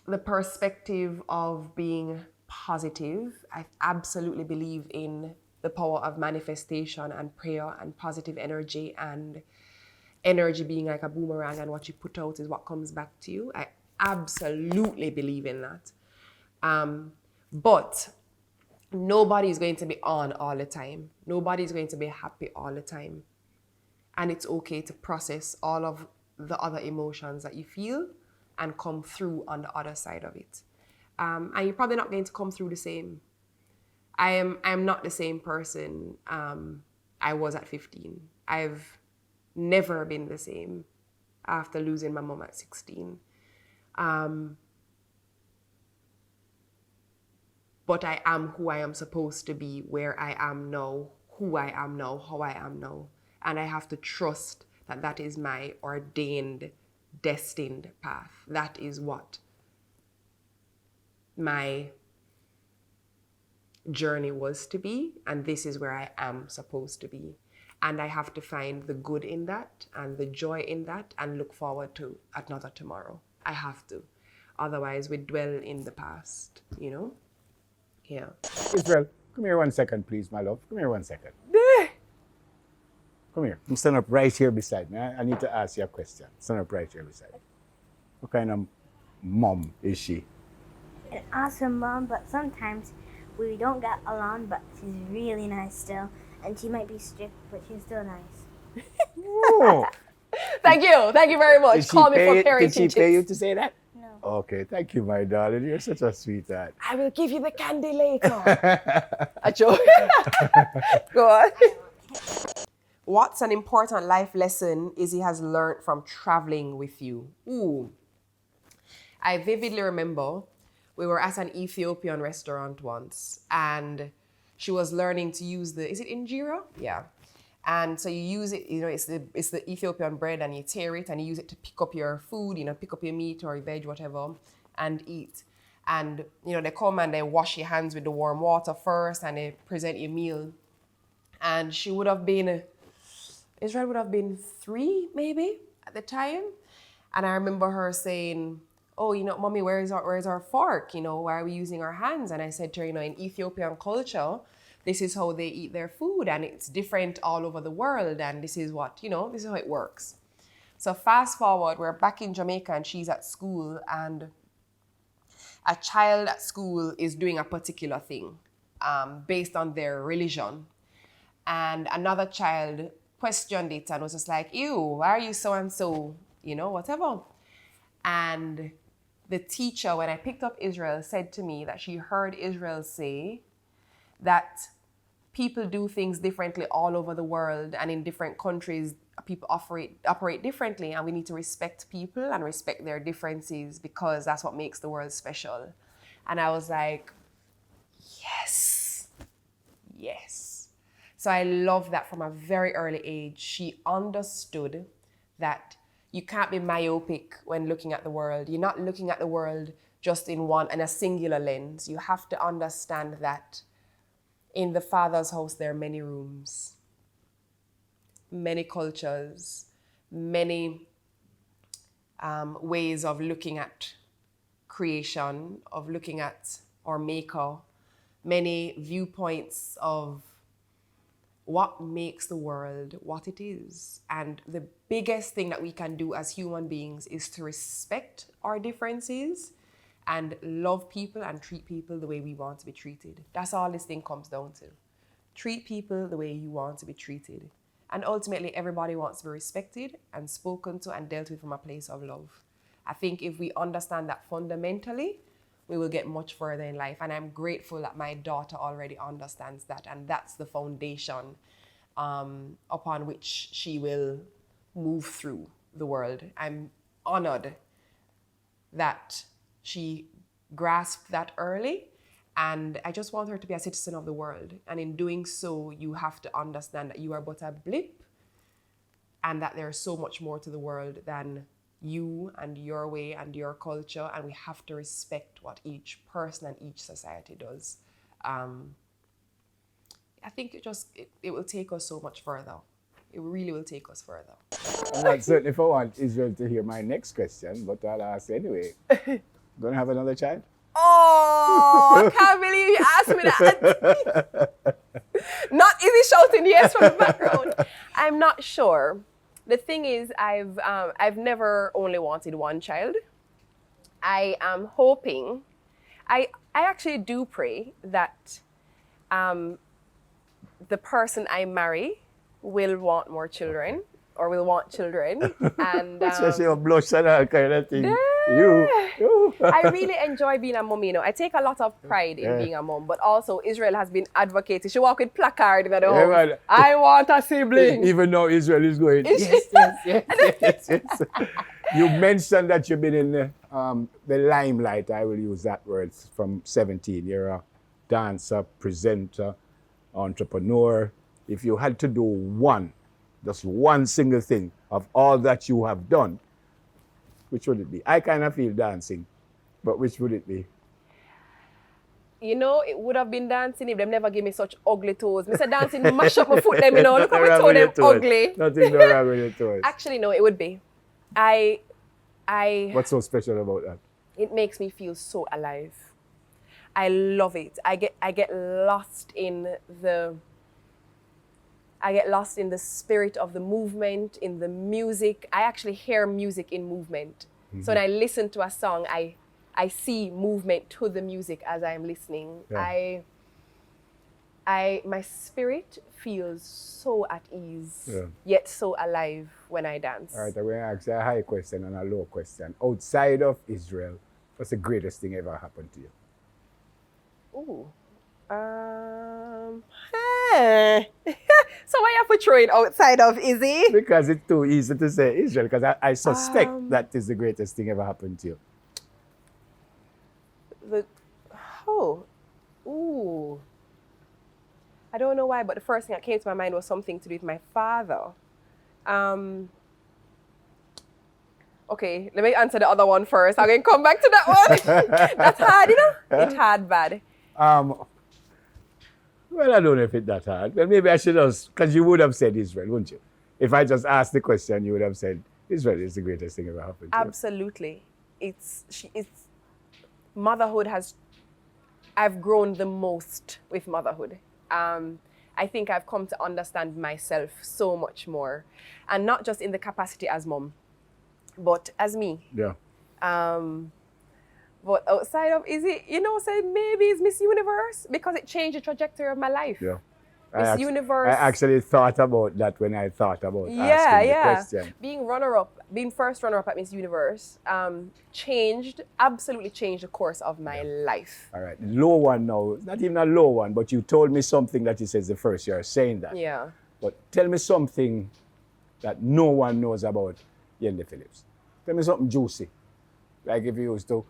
the perspective of being positive. I absolutely believe in the power of manifestation and prayer and positive energy, and energy being like a boomerang, and what you put out is what comes back to you. I absolutely believe in that. But nobody's going to be on all the time. Nobody's going to be happy all the time. And it's okay to process all of the other emotions that you feel and come through on the other side of it. And you're probably not going to come through the same. I am not the same person I was at 15. I've never been the same after losing my mom at 16. But I am who I am supposed to be, where I am now, who I am now, how I am now. And I have to trust that that is my ordained, destined path. That is what my journey was to be, and this is where I am supposed to be. And I have to find the good in that and the joy in that and look forward to another tomorrow. I have to. Otherwise, we dwell in the past, Yeah. Israel, come here 1 second, please, my love. Come here 1 second. Come here. You stand up right here beside me. I need to ask you a question. Stand up right here beside me. What kind of mom is she? An awesome mom, but sometimes we don't get along, but she's really nice still. And she might be strict, but she's still nice. Oh. Thank you very much. Call me for parenting. Did she pay you to say that? No. Okay, thank you, my darling. You're such a sweetheart. I will give you the candy later. A joke. Go on. What's an important life lesson Izzy has learned from traveling with you? Ooh. I vividly remember we were at an Ethiopian restaurant once, and she was learning to use is it injera? Yeah. And so you use it, it's the Ethiopian bread, and you tear it and you use it to pick up your food, pick up your meat or your veg, whatever, and eat. And, they come and they wash your hands with the warm water first, and they present your meal. And Israel would have been 3 maybe at the time. And I remember her saying, oh, Mommy, where's our fork? Why are we using our hands? And I said to her, in Ethiopian culture, this is how they eat their food, and it's different all over the world, and this is this is how it works. So fast forward, we're back in Jamaica and she's at school, and a child at school is doing a particular thing based on their religion. And another child questioned it and was just like, ew, why are you so and so, whatever. And the teacher, when I picked up Israel, said to me that she heard Israel say that people do things differently all over the world, and in different countries, people operate differently, and we need to respect people and respect their differences because that's what makes the world special. And I was like, yes. So I love that from a very early age, she understood that you can't be myopic when looking at the world. You're not looking at the world just in a singular lens. You have to understand that in the Father's house, there are many rooms, many cultures, many ways of looking at creation, of looking at our maker, many viewpoints of what makes the world what it is. And the biggest thing that we can do as human beings is to respect our differences and love people and treat people the way we want to be treated. That's all this thing comes down to. Treat people the way you want to be treated. And ultimately, everybody wants to be respected and spoken to and dealt with from a place of love. I think if we understand that fundamentally, we will get much further in life. And I'm grateful that my daughter already understands that. And that's the foundation upon which she will move through the world. I'm honored that she grasped that early. And I just want her to be a citizen of the world. And in doing so, you have to understand that you are but a blip and that there's so much more to the world than you and your way and your culture, and we have to respect what each person and each society does. I think it will take us so much further. It really will take us further. I'm not certain if I want Israel to hear my next question, but I'll ask anyway. Gonna have another child? Oh, I can't believe you asked me that. Not easy shouting yes from the background. I'm not sure. The thing is, I've never only wanted one child. I am hoping, I actually do pray that the person I marry will want more children or will want children. And Especially a blush and all kind of thing. Yeah. You. I really enjoy being a mom, I take a lot of pride in being a mom, but also Israel has been advocating. She walk with placard in the house. Man. I want a sibling. Even though Israel is going, yes. You mentioned that you've been in the limelight, I will use that word, from 17. You're a dancer, presenter, entrepreneur. If you had to do just one single thing of all that you have done, which would it be? I kind of feel dancing, but which would it be? It would have been dancing if they never give me such ugly toes. Mr. Dancing, mash up my foot them, look how my toe them ugly. Nothing wrong with your toes. Actually, no, it would be. What's so special about that? It makes me feel so alive. I love it. I get lost in the spirit of the movement, in the music. I actually hear music in movement. Mm-hmm. So when I listen to a song, I see movement to the music as I'm listening. Yeah. My spirit feels so at ease, yet so alive when I dance. All right, I'm going to ask you a high question and a low question. Outside of Israel, what's the greatest thing ever happened to you? Ooh. So why you have to throw it outside of Izzy? Because it's too easy to say Israel, because I suspect that is the greatest thing ever happened to you. I don't know why, but the first thing that came to my mind was something to do with my father. Okay, let me answer the other one first. I'm going to come back to that one. That's hard, It's hard bad. Well, I don't know if it's that hard. Well, maybe I should just, because you would have said Israel, wouldn't you? If I just asked the question, you would have said Israel is the greatest thing ever happened to you. Absolutely. It's motherhood has, I've grown the most with motherhood. I think I've come to understand myself so much more, and not just in the capacity as mom, but as me. Yeah. But outside of, is it, say maybe it's Miss Universe, because it changed the trajectory of my life. Yeah. Miss Universe. I actually thought about that when I thought about asking the question. Being first runner-up at Miss Universe absolutely changed the course of my life. All right. Low one now, not even a low one, but you told me something that you said the first year saying that. Yeah. But tell me something that no one knows about Yendi Phillipps. Tell me something juicy. Like if you used to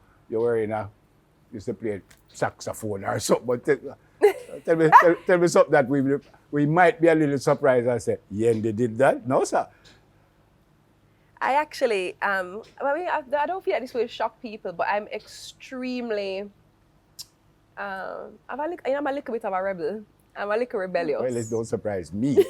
play saxophone or something. But tell me something that we might be a little surprised and say, Yendi did that? No, sir. I actually, I don't feel like this will shock people, but I'm extremely, I'm a little bit of a rebel. I'm a little rebellious. Well, it don't surprise me.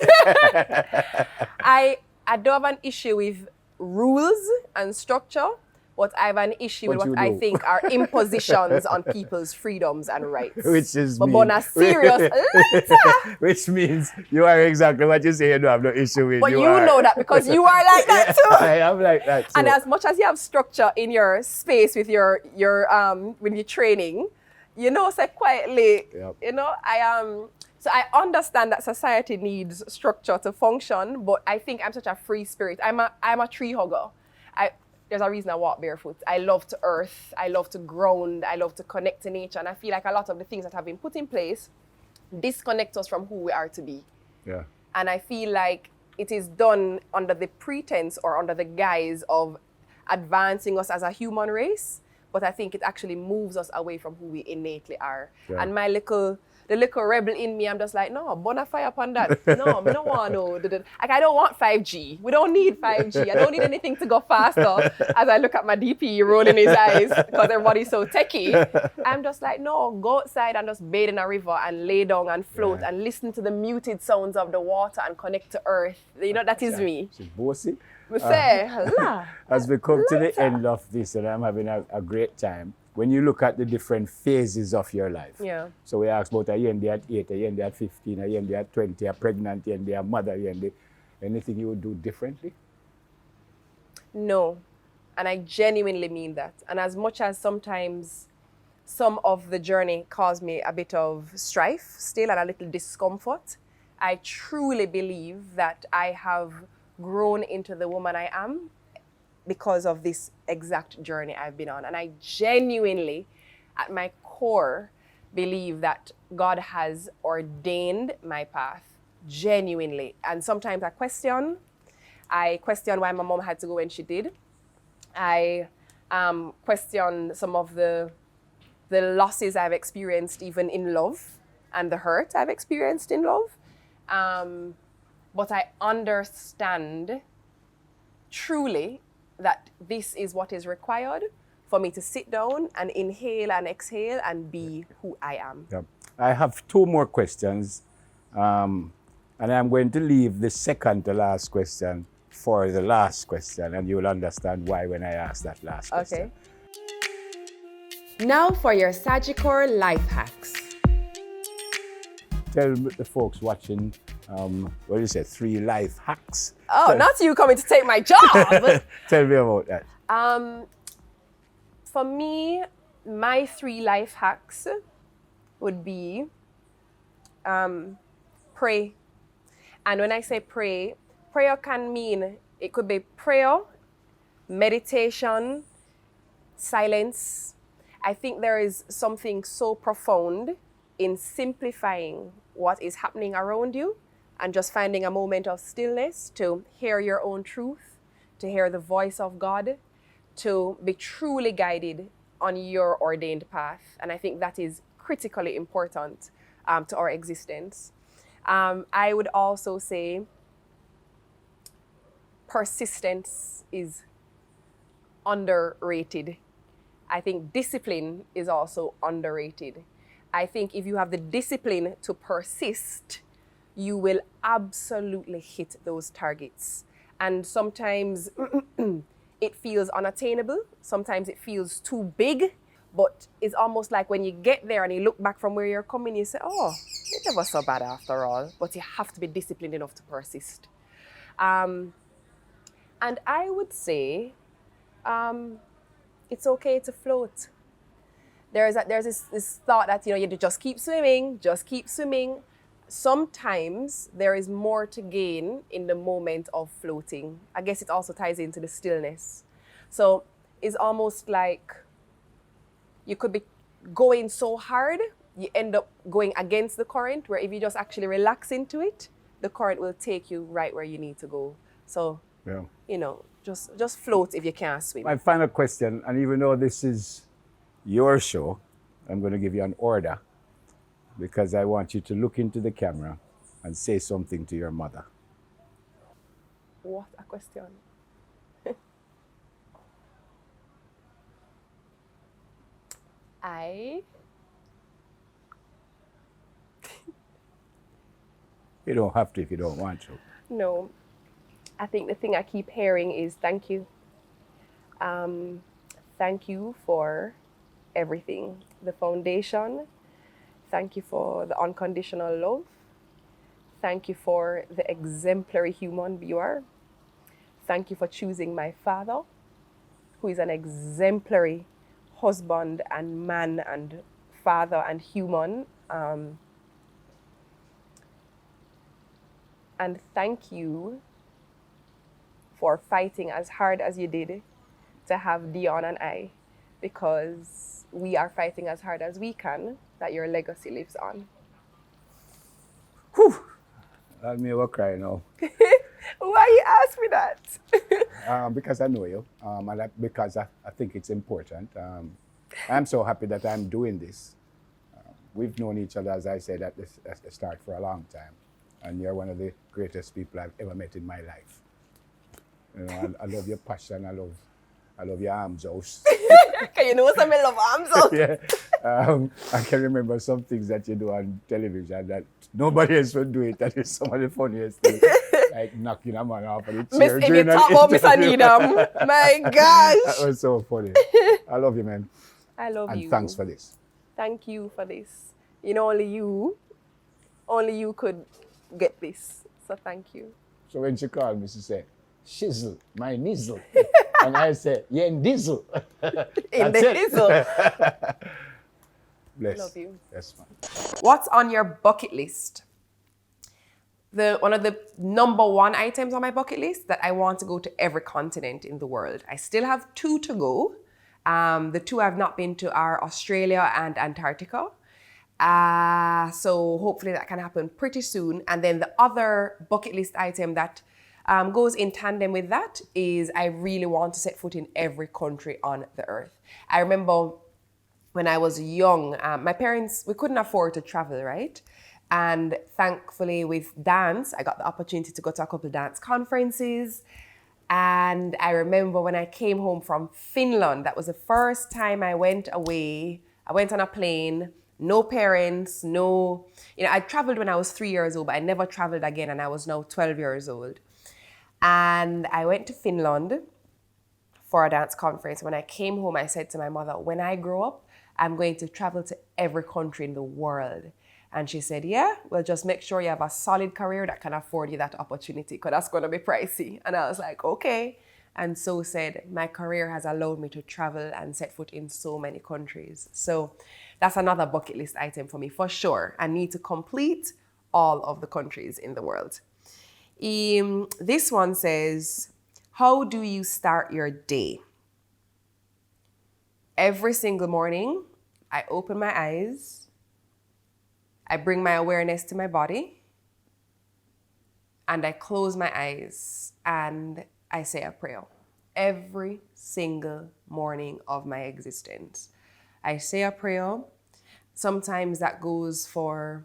I don't have an issue with rules and structure, but I have an issue with what I think are impositions on people's freedoms and rights. Which is but on a serious letter. Which means you are exactly what you say you don't have no issue with. But you know that because you are like that too. I am like that too. And as much as you have structure in your space with your when you're training, say quietly, yep. So I understand that society needs structure to function, but I think I'm such a free spirit. I'm a tree hugger. There's a reason I walk barefoot. I love to earth. I love to ground. I love to connect to nature. And I feel like a lot of the things that have been put in place disconnect us from who we are to be. Yeah. And I feel like it is done under the pretense or under the guise of advancing us as a human race. But I think it actually moves us away from who we innately are. Yeah. And the little rebel in me, I'm just like, no, bona fire upon that. No, I don't want no. Like, I don't want 5G. We don't need 5G. I don't need anything to go faster. As I look at my DP rolling his eyes because everybody's so techie. I'm just like, no, go outside and just bathe in a river and lay down and float and listen to the muted sounds of the water and connect to earth. That is me. She's bossy. As we come to the end of this, and I'm having a great time, when you look at the different phases of your life. Yeah. So we asked about a Yendi at 8, a Yendi at 15, a Yendi at 20, a pregnant Yendi, a mother Yendi. Anything you would do differently? No. And I genuinely mean that. And as much as sometimes some of the journey caused me a bit of strife still and a little discomfort, I truly believe that I have grown into the woman I am because of this exact journey I've been on. And I genuinely, at my core, believe that God has ordained my path, genuinely. And sometimes I question why my mom had to go when she did. I question some of the losses I've experienced even in love and the hurt I've experienced in love. But I understand truly that this is what is required for me to sit down and inhale and exhale and be who I am. Yeah. I have 2 more questions, and I'm going to leave the second to last question for the last question, and you'll understand why when I ask that last question. Okay. Now for your Sagicor life hacks. Tell the folks watching, 3 life hacks? Oh, not you coming to take my job. Tell me about that. For me, my 3 life hacks would be pray. And when I say pray, prayer can mean, it could be prayer, meditation, silence. I think there is something so profound in simplifying what is happening around you and just finding a moment of stillness to hear your own truth, to hear the voice of God, to be truly guided on your ordained path. And I think that is critically important to our existence. I would also say persistence is underrated. I think discipline is also underrated. I think if you have the discipline to persist, you will absolutely hit those targets. And sometimes it feels unattainable. Sometimes it feels too big. But it's almost like when you get there and you look back from where you're coming, you say, oh, it never so bad after all. But you have to be disciplined enough to persist. And I would say it's okay to float. There's this thought that, you just keep swimming, just keep swimming. Sometimes there is more to gain in the moment of floating. I guess it also ties into the stillness. So it's almost like you could be going so hard, you end up going against the current, where if you just actually relax into it, the current will take you right where you need to go. So, just float if you can't swim. My final question, and even though this is your show, I'm going to give you an order because I want you to look into the camera and say something to your mother. What a question. You don't have to if you don't want to. No. I think the thing I keep hearing is thank you. Thank you for everything. The foundation. Thank you for the unconditional love. Thank you for the exemplary human you are. Thank you for choosing my father, who is an exemplary husband and man and father and human. And thank you for fighting as hard as you did to have Dion and I, because we are fighting as hard as we can that your legacy lives on. Whew! That made me cry now. Why you ask me that? Because I know you, and because I think it's important. I'm so happy that I'm doing this. We've known each other, as I said, at the start for a long time. And you're one of the greatest people I've ever met in my life. I love your passion. I love your arms out. Can you know some love arms out? Yeah. I can remember some things that you do on television that nobody else would do it. That is some of the funniest things. Like knocking a man off of the chair. If you talk about Miss Anita, my gosh. That was so funny. I love you, man. I love you. And thanks for this. Thank you for this. Only you could get this. So thank you. So when she called me, she said, shizzle, my nizzle. And I said, Yendizzle. In the nizzle. Bless. Love you. Yes, man. What's on your bucket list? One of the number one items on my bucket list that I want to go to every continent in the world. I still have 2 to go. The 2 I've not been to are Australia and Antarctica. So hopefully that can happen pretty soon. And then the other bucket list item that goes in tandem with that is I really want to set foot in every country on the earth. I remember when I was young, my parents, we couldn't afford to travel, right? And thankfully with dance, I got the opportunity to go to a couple of dance conferences. And I remember when I came home from Finland, that was the first time I went away. I went on a plane, no parents, I traveled when I was 3 years old, but I never traveled again, and I was now 12 years old. And I went to Finland for a dance conference. When I came home, I said to my mother, when I grow up, I'm going to travel to every country in the world. And she said, yeah, well, just make sure you have a solid career that can afford you that opportunity, because that's going to be pricey. And I was like, okay. And so said, my career has allowed me to travel and set foot in so many countries. So that's another bucket list item for me, for sure. I need to complete all of the countries in the world. This one says, how do you start your day? Every single morning, I open my eyes, I bring my awareness to my body, and I close my eyes and I say a prayer. Every single morning of my existence, I say a prayer. Sometimes that goes for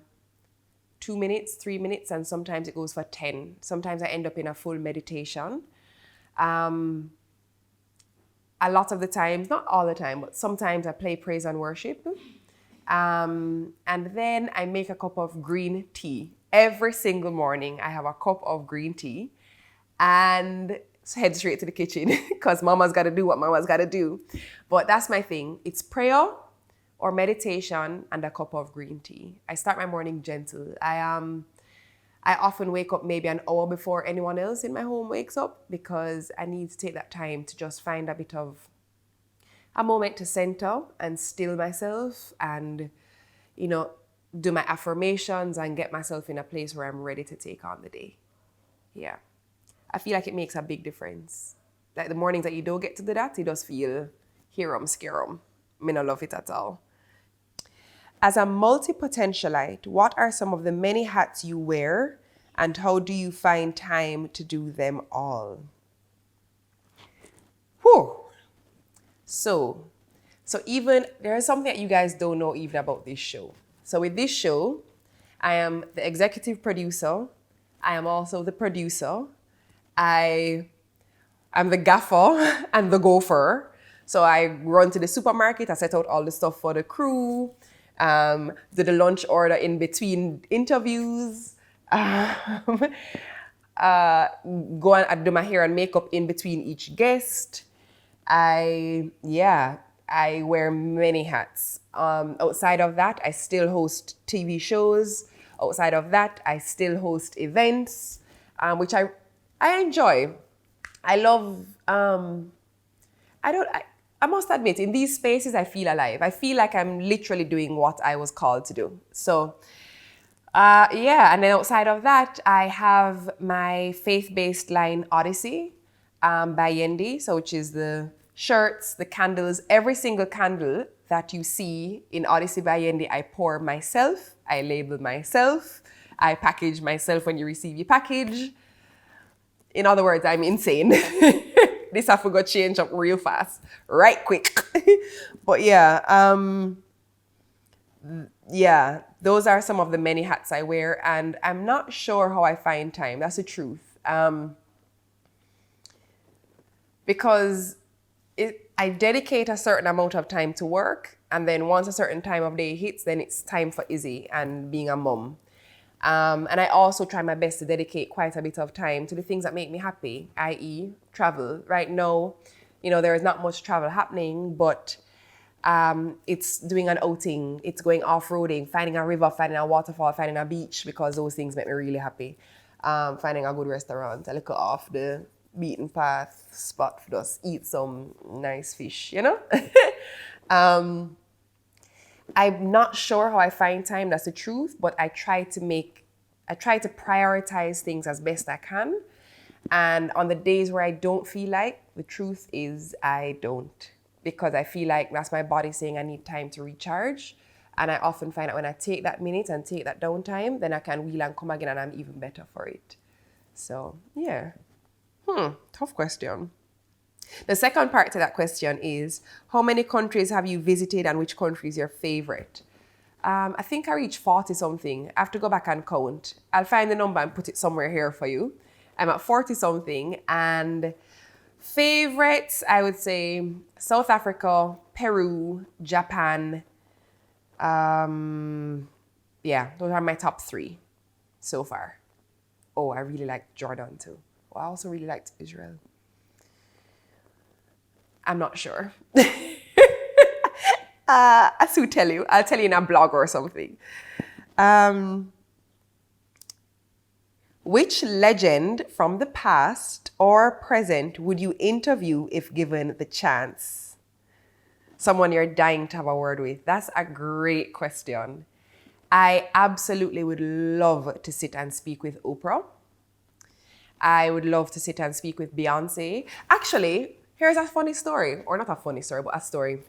2 minutes, 3 minutes, and sometimes it goes for 10. Sometimes I end up in a full meditation. A lot of the times, not all the time, but sometimes I play praise and worship. And then I make a cup of green tea. Every single morning, I have a cup of green tea and head straight to the kitchen because mama's got to do what mama's got to do. But that's my thing. It's prayer or meditation and a cup of green tea. I start my morning gentle. I often wake up maybe an hour before anyone else in my home wakes up because I need to take that time to just find a bit of a moment to center and still myself and, you know, do my affirmations and get myself in a place where I'm ready to take on the day. Yeah. I feel like it makes a big difference. Like the mornings that you don't get to do that, you just feel scarum. I don't love it at all. As a multi-potentialite, what are some of the many hats you wear and how do you find time to do them all? Whew. So even there is something that you guys don't know even about this show. So with this show, I am the executive producer. I am also the producer. I am the gaffer and the gopher. So I run to the supermarket. I set out all the stuff for the crew. Do the lunch order in between interviews. Go and do my hair and makeup in between each guest. I wear many hats. Outside of that, I still host TV shows. Outside of that, I still host events, which I enjoy. I love, I must admit, in these spaces, I feel alive. I feel like I'm literally doing what I was called to do. So, and then outside of that, I have my faith-based line Odyssey by Yendi, so which is the shirts, the candles, every single candle that you see in Odyssey by Yendi, I pour myself, I label myself, I package myself when you receive your package. In other words, I'm insane. This I forgot change up real fast, right quick. But those are some of the many hats I wear, and I'm not sure how I find time. That's the truth. Because I dedicate a certain amount of time to work, and then once a certain time of day hits, then it's time for Izzy and being a mom. And I also try my best to dedicate quite a bit of time to the things that make me happy, i.e. travel. Right now, there is not much travel happening, but it's doing an outing, it's going off-roading, finding a river, finding a waterfall, finding a beach, because those things make me really happy. Finding a good restaurant, a little off the beaten path spot for us, eat some nice fish, I'm not sure how I find time, that's the truth, but I try to prioritize things as best I can. And on the days where I don't feel like, the truth is I don't, because I feel like that's my body saying I need time to recharge. And I often find that when I take that minute and take that downtime, then I can wheel and come again and I'm even better for it. So, yeah. Tough question. The second part to that question is, how many countries have you visited and which country is your favorite? I think I reached 40 something. I have to go back and count. I'll find the number and put it somewhere here for you. I'm at 40 something, and favorites, I would say South Africa, Peru, Japan. Those are my top 3 so far. Oh, I really liked Jordan too. Oh, I also really liked Israel. I'm not sure. I'll tell you in a blog or something. Which legend from the past or present would you interview if given the chance? Someone you're dying to have a word with. That's a great question. I absolutely would love to sit and speak with Oprah. I would love to sit and speak with Beyonce. Actually, here's a funny story, or not a funny story, but a story.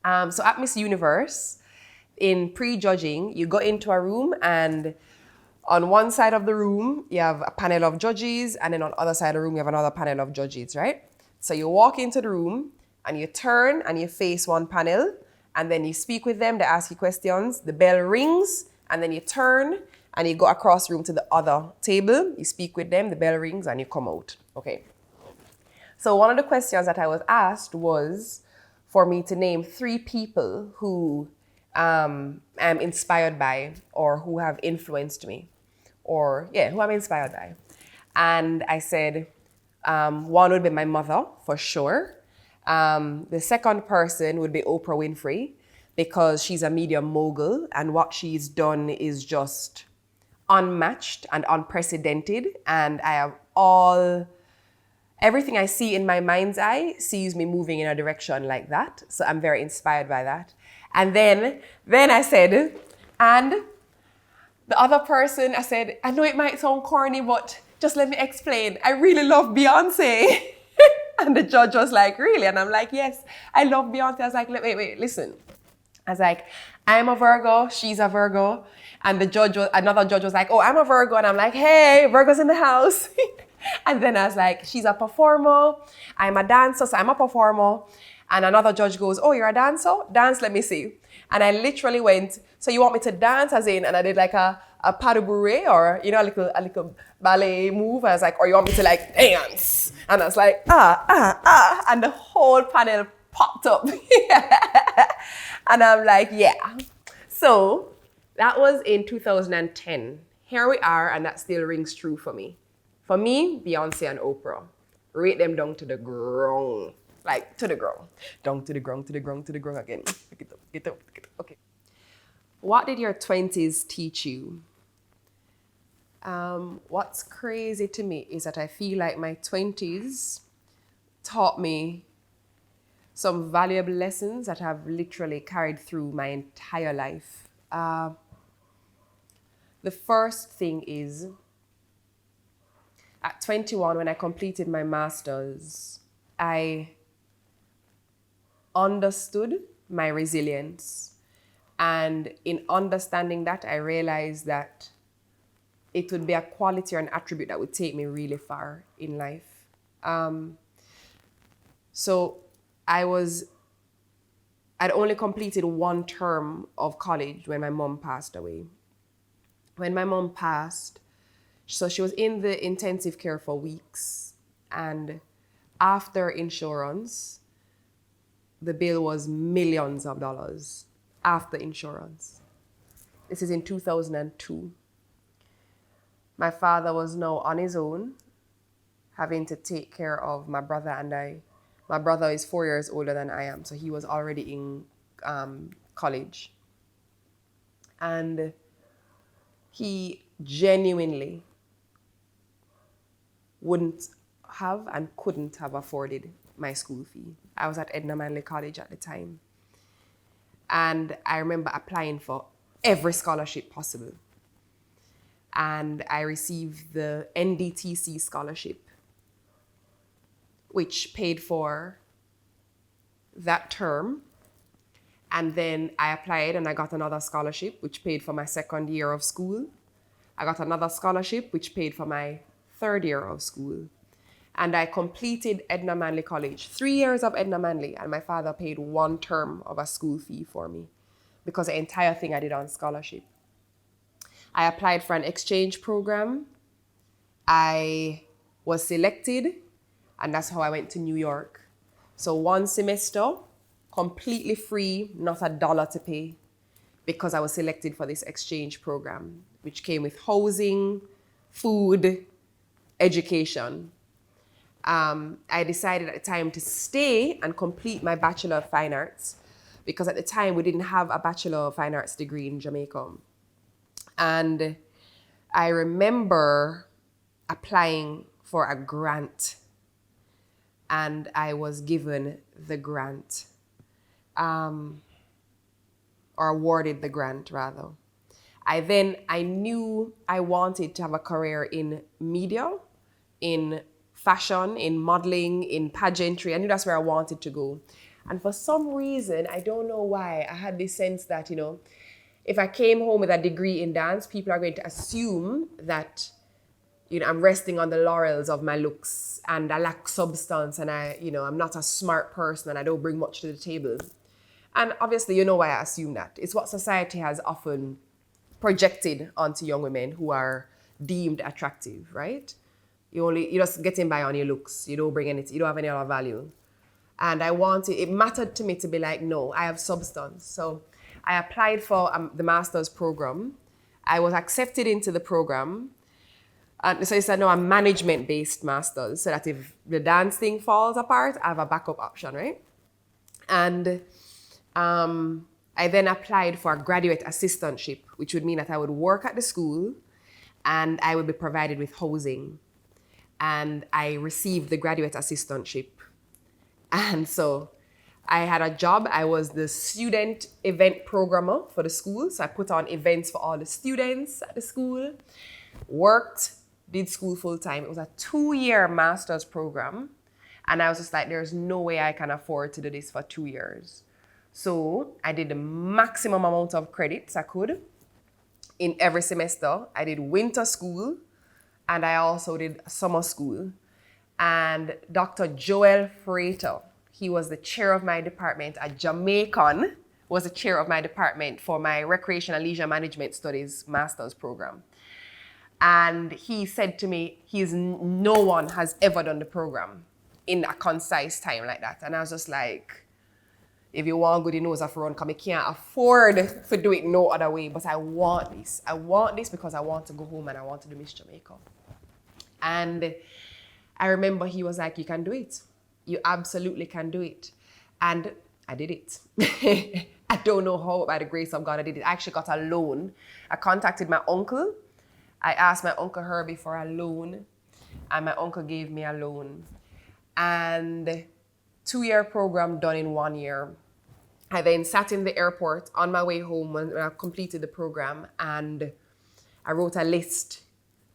So at Miss Universe, in pre-judging, you go into a room, and on one side of the room, you have a panel of judges, and then on the other side of the room, you have another panel of judges, right? So you walk into the room, and you turn, and you face one panel, and then you speak with them, they ask you questions, the bell rings, and then you turn, and you go across the room to the other table, you speak with them, the bell rings, and you come out. Okay. So one of the questions that I was asked was for me to name 3 people who I'm inspired by, or who have influenced me, or yeah, who I'm inspired by. And I said, one would be my mother, for sure. The second person would be Oprah Winfrey, because she's a media mogul, and what she's done is just unmatched and unprecedented. And I have everything I see in my mind's eye sees me moving in a direction like that. So I'm very inspired by that. And then I said, and the other person, I said, I know it might sound corny, but just let me explain. I really love Beyonce. And the judge was like, really? And I'm like, yes, I love Beyonce. I was like, wait, listen. I was like, I'm a Virgo, she's a Virgo. And another judge was like, oh, I'm a Virgo. And I'm like, hey, Virgo's in the house. And then I was like, she's a performer. I'm a dancer, so I'm a performer. And another judge goes, oh, you're a dancer? Dance, let me see. And I literally went, so you want me to dance as in, and I did like a pas de bourrée, or, you know, a little ballet move. I was like, or you want me to like dance? And I was like, and the whole panel popped up. And I'm like, yeah. So that was in 2010. Here we are, and that still rings true for me. For me, Beyonce and Oprah, rate them down to the ground. Like, to the ground. Down to the ground, to the ground, to the ground again. Get up. Okay. What did your 20s teach you? What's crazy to me is that I feel like my 20s taught me some valuable lessons that have literally carried through my entire life. The first thing is, at 21, when I completed my master's, I understood my resilience. And in understanding that, I realized that it would be a quality or an attribute that would take me really far in life. So I'd only completed one term of college when my mom passed away. When my mom passed, so she was in the intensive care for weeks. And after insurance, the bill was millions of dollars after insurance. This is in 2002. My father was now on his own, having to take care of my brother and I. My brother is 4 years older than I am, so he was already in college. And he genuinely wouldn't have and couldn't have afforded my school fee. I was at Edna Manley College at the time. And I remember applying for every scholarship possible. And I received the NDTC scholarship, which paid for that term. And then I applied and I got another scholarship, which paid for my second year of school. I got another scholarship, which paid for my third year of school. And I completed Edna Manley College, 3 years of Edna Manley, and my father paid one term of a school fee for me because the entire thing I did on scholarship. I applied for an exchange program. I was selected, and that's how I went to New York. So 1 semester, completely free, not a dollar to pay, because I was selected for this exchange program, which came with housing, food, education. I decided at the time to stay and complete my Bachelor of Fine Arts, because at the time we didn't have a Bachelor of Fine Arts degree in Jamaica. And I remember applying for a grant, and I was given the grant, or awarded the grant rather. I knew I wanted to have a career in media, in fashion, in modeling, in pageantry. I knew that's where I wanted to go. And for some reason, I don't know why, I had this sense that, you know, if I came home with a degree in dance, people are going to assume that, you know, I'm resting on the laurels of my looks and I lack substance and I'm not a smart person and I don't bring much to the table. And obviously, you know why I assume that. It's what society has often projected onto young women who are deemed attractive, right? You're just getting by on your looks. You don't bring anything, you don't have any other value. And it mattered to me to be like, no, I have substance. So I applied for the master's program. I was accepted into the program. So it's a management-based master's, so that if the dance thing falls apart, I have a backup option, right? And I then applied for a graduate assistantship, which would mean that I would work at the school and I would be provided with housing. And I received the graduate assistantship. And so I had a job. I was the student event programmer for the school. So I put on events for all the students at the school, worked, did school full time. It was a 2-year master's program. And I was just like, there's no way I can afford to do this for 2 years. So I did the maximum amount of credits I could in every semester. I did winter school and I also did summer school. And Dr. Joel Freighter, he was the chair of my department, a Jamaican, was the chair of my department for my Recreation and Leisure Management Studies master's program. And he said to me, no one has ever done the program in a concise time like that. And I was just like, if you want good, you know, for run, because I can't afford to do it no other way. But I want this. I want this because I want to go home and I want to do Miss Jamaica. And I remember he was like, you can do it. You absolutely can do it. And I did it. I don't know how, by the grace of God, I did it. I actually got a loan. I contacted my uncle. I asked my Uncle Herbie for a loan. And my uncle gave me a loan. And 2-year program done in 1 year. I then sat in the airport on my way home when I completed the program, and I wrote a list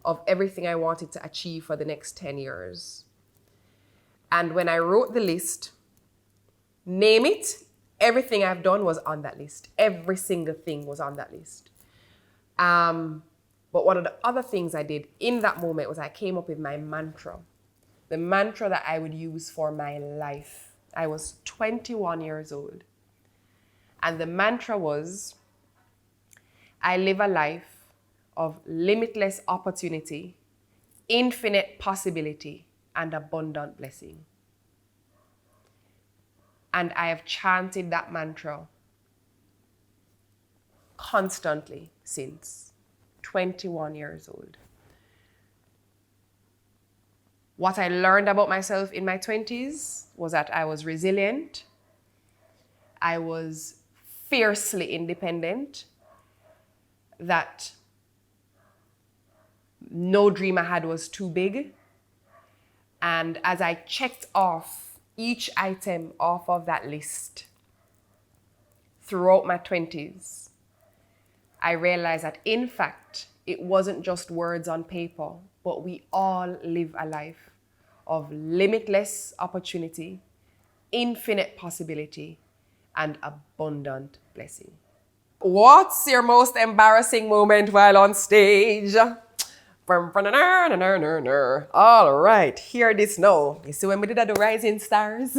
of everything I wanted to achieve for the next 10 years. And when I wrote the list, name it, everything I've done was on that list. Every single thing was on that list. But one of the other things I did in that moment was I came up with my mantra. The mantra that I would use for my life. I was 21 years old. And the mantra was, I live a life of limitless opportunity, infinite possibility, and abundant blessing. And I have chanted that mantra constantly since 21 years old. What I learned about myself in my 20s was that I was resilient. I was fiercely independent. That no dream I had was too big. And as I checked off each item off of that list throughout my 20s, I realized that in fact, it wasn't just words on paper, but we all live a life of limitless opportunity, infinite possibility, and abundant blessing. What's your most embarrassing moment while on stage? All right, hear this now. You see when we did the Rising Stars?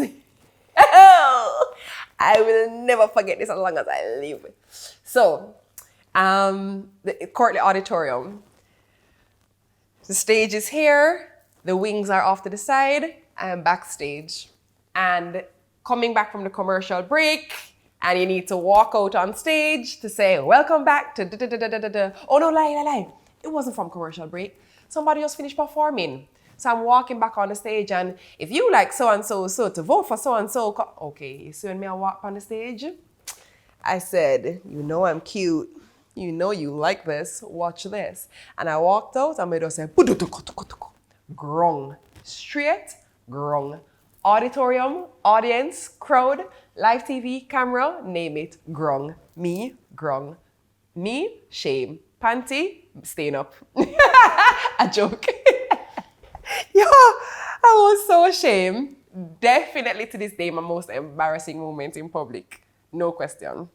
I will never forget this as long as I live. So, the Courtly Auditorium. The stage is here. The wings are off to the side. I am backstage. And coming back from the commercial break, and you need to walk out on stage to say, welcome back to da-da-da-da-da-da. Oh no, lie. It wasn't from commercial break. Somebody just finished performing. So I'm walking back on the stage, and if you like so-and-so, so to vote for so-and-so, okay, you see when I walk on the stage? I said, you know I'm cute. You know you like this. Watch this. And I walked out, and I just said, grung. Straight, grung. Auditorium, audience, crowd, live TV, camera, name it, grung. Me, grung. Me, shame. Panty, staying up. A joke. Yo, I was so ashamed. Definitely to this day, my most embarrassing moment in public. No question.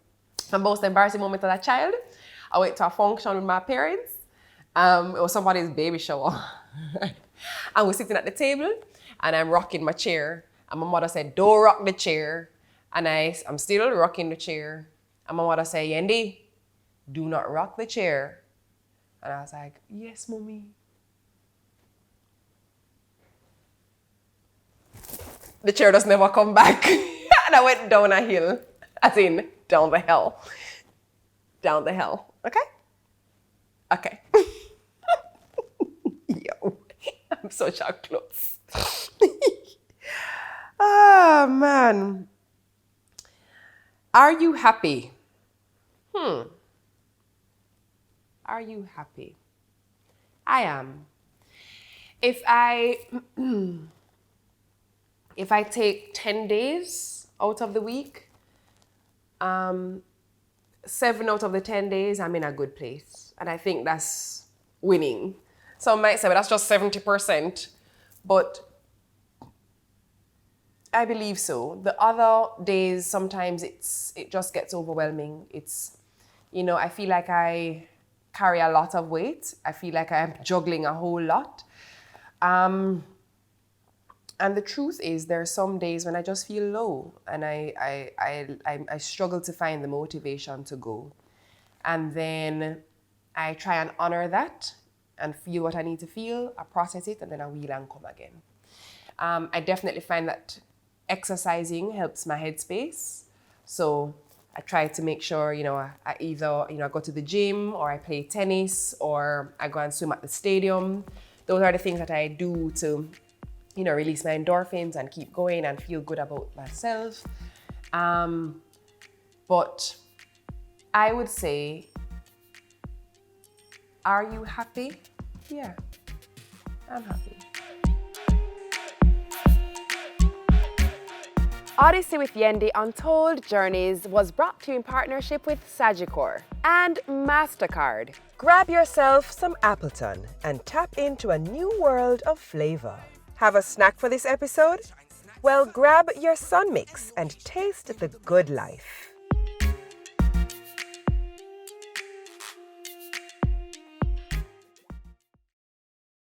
My most embarrassing moment as a child, I went to a function with my parents. It was somebody's baby shower. And we're sitting at the table, and I'm rocking my chair. And my mother said, don't rock the chair. And I'm still rocking the chair. And my mother said, Yendi, do not rock the chair. And I was like, yes, mommy. The chair just never come back. And I went down a hill, as in down the hill. down the hill. Okay? Okay. Yo, I'm such a klutz. Ah, man. Are you happy? Are you happy? I am. If I take 10 days out of the week, 7 out of the 10 days, I'm in a good place. And I think that's winning. Some might say, but that's just 70%. But I believe so. The other days, sometimes it just gets overwhelming. I feel like I carry a lot of weight. I feel like I'm juggling a whole lot. And the truth is, there are some days when I just feel low and I struggle to find the motivation to go. And then I try and honor that and feel what I need to feel, I process it, and then I wheel and come again. I definitely find that exercising helps my headspace. So I try to make sure, I either, I go to the gym or I play tennis or I go and swim at the stadium. Those are the things that I do to, release my endorphins and keep going and feel good about myself. But I would say, are you happy? Yeah, I'm happy. Odyssey with Yendi Untold Journeys was brought to you in partnership with Sagicor and MasterCard. Grab yourself some Appleton and tap into a new world of flavor. Have a snack for this episode? Well, grab your Sun Mix and taste the good life.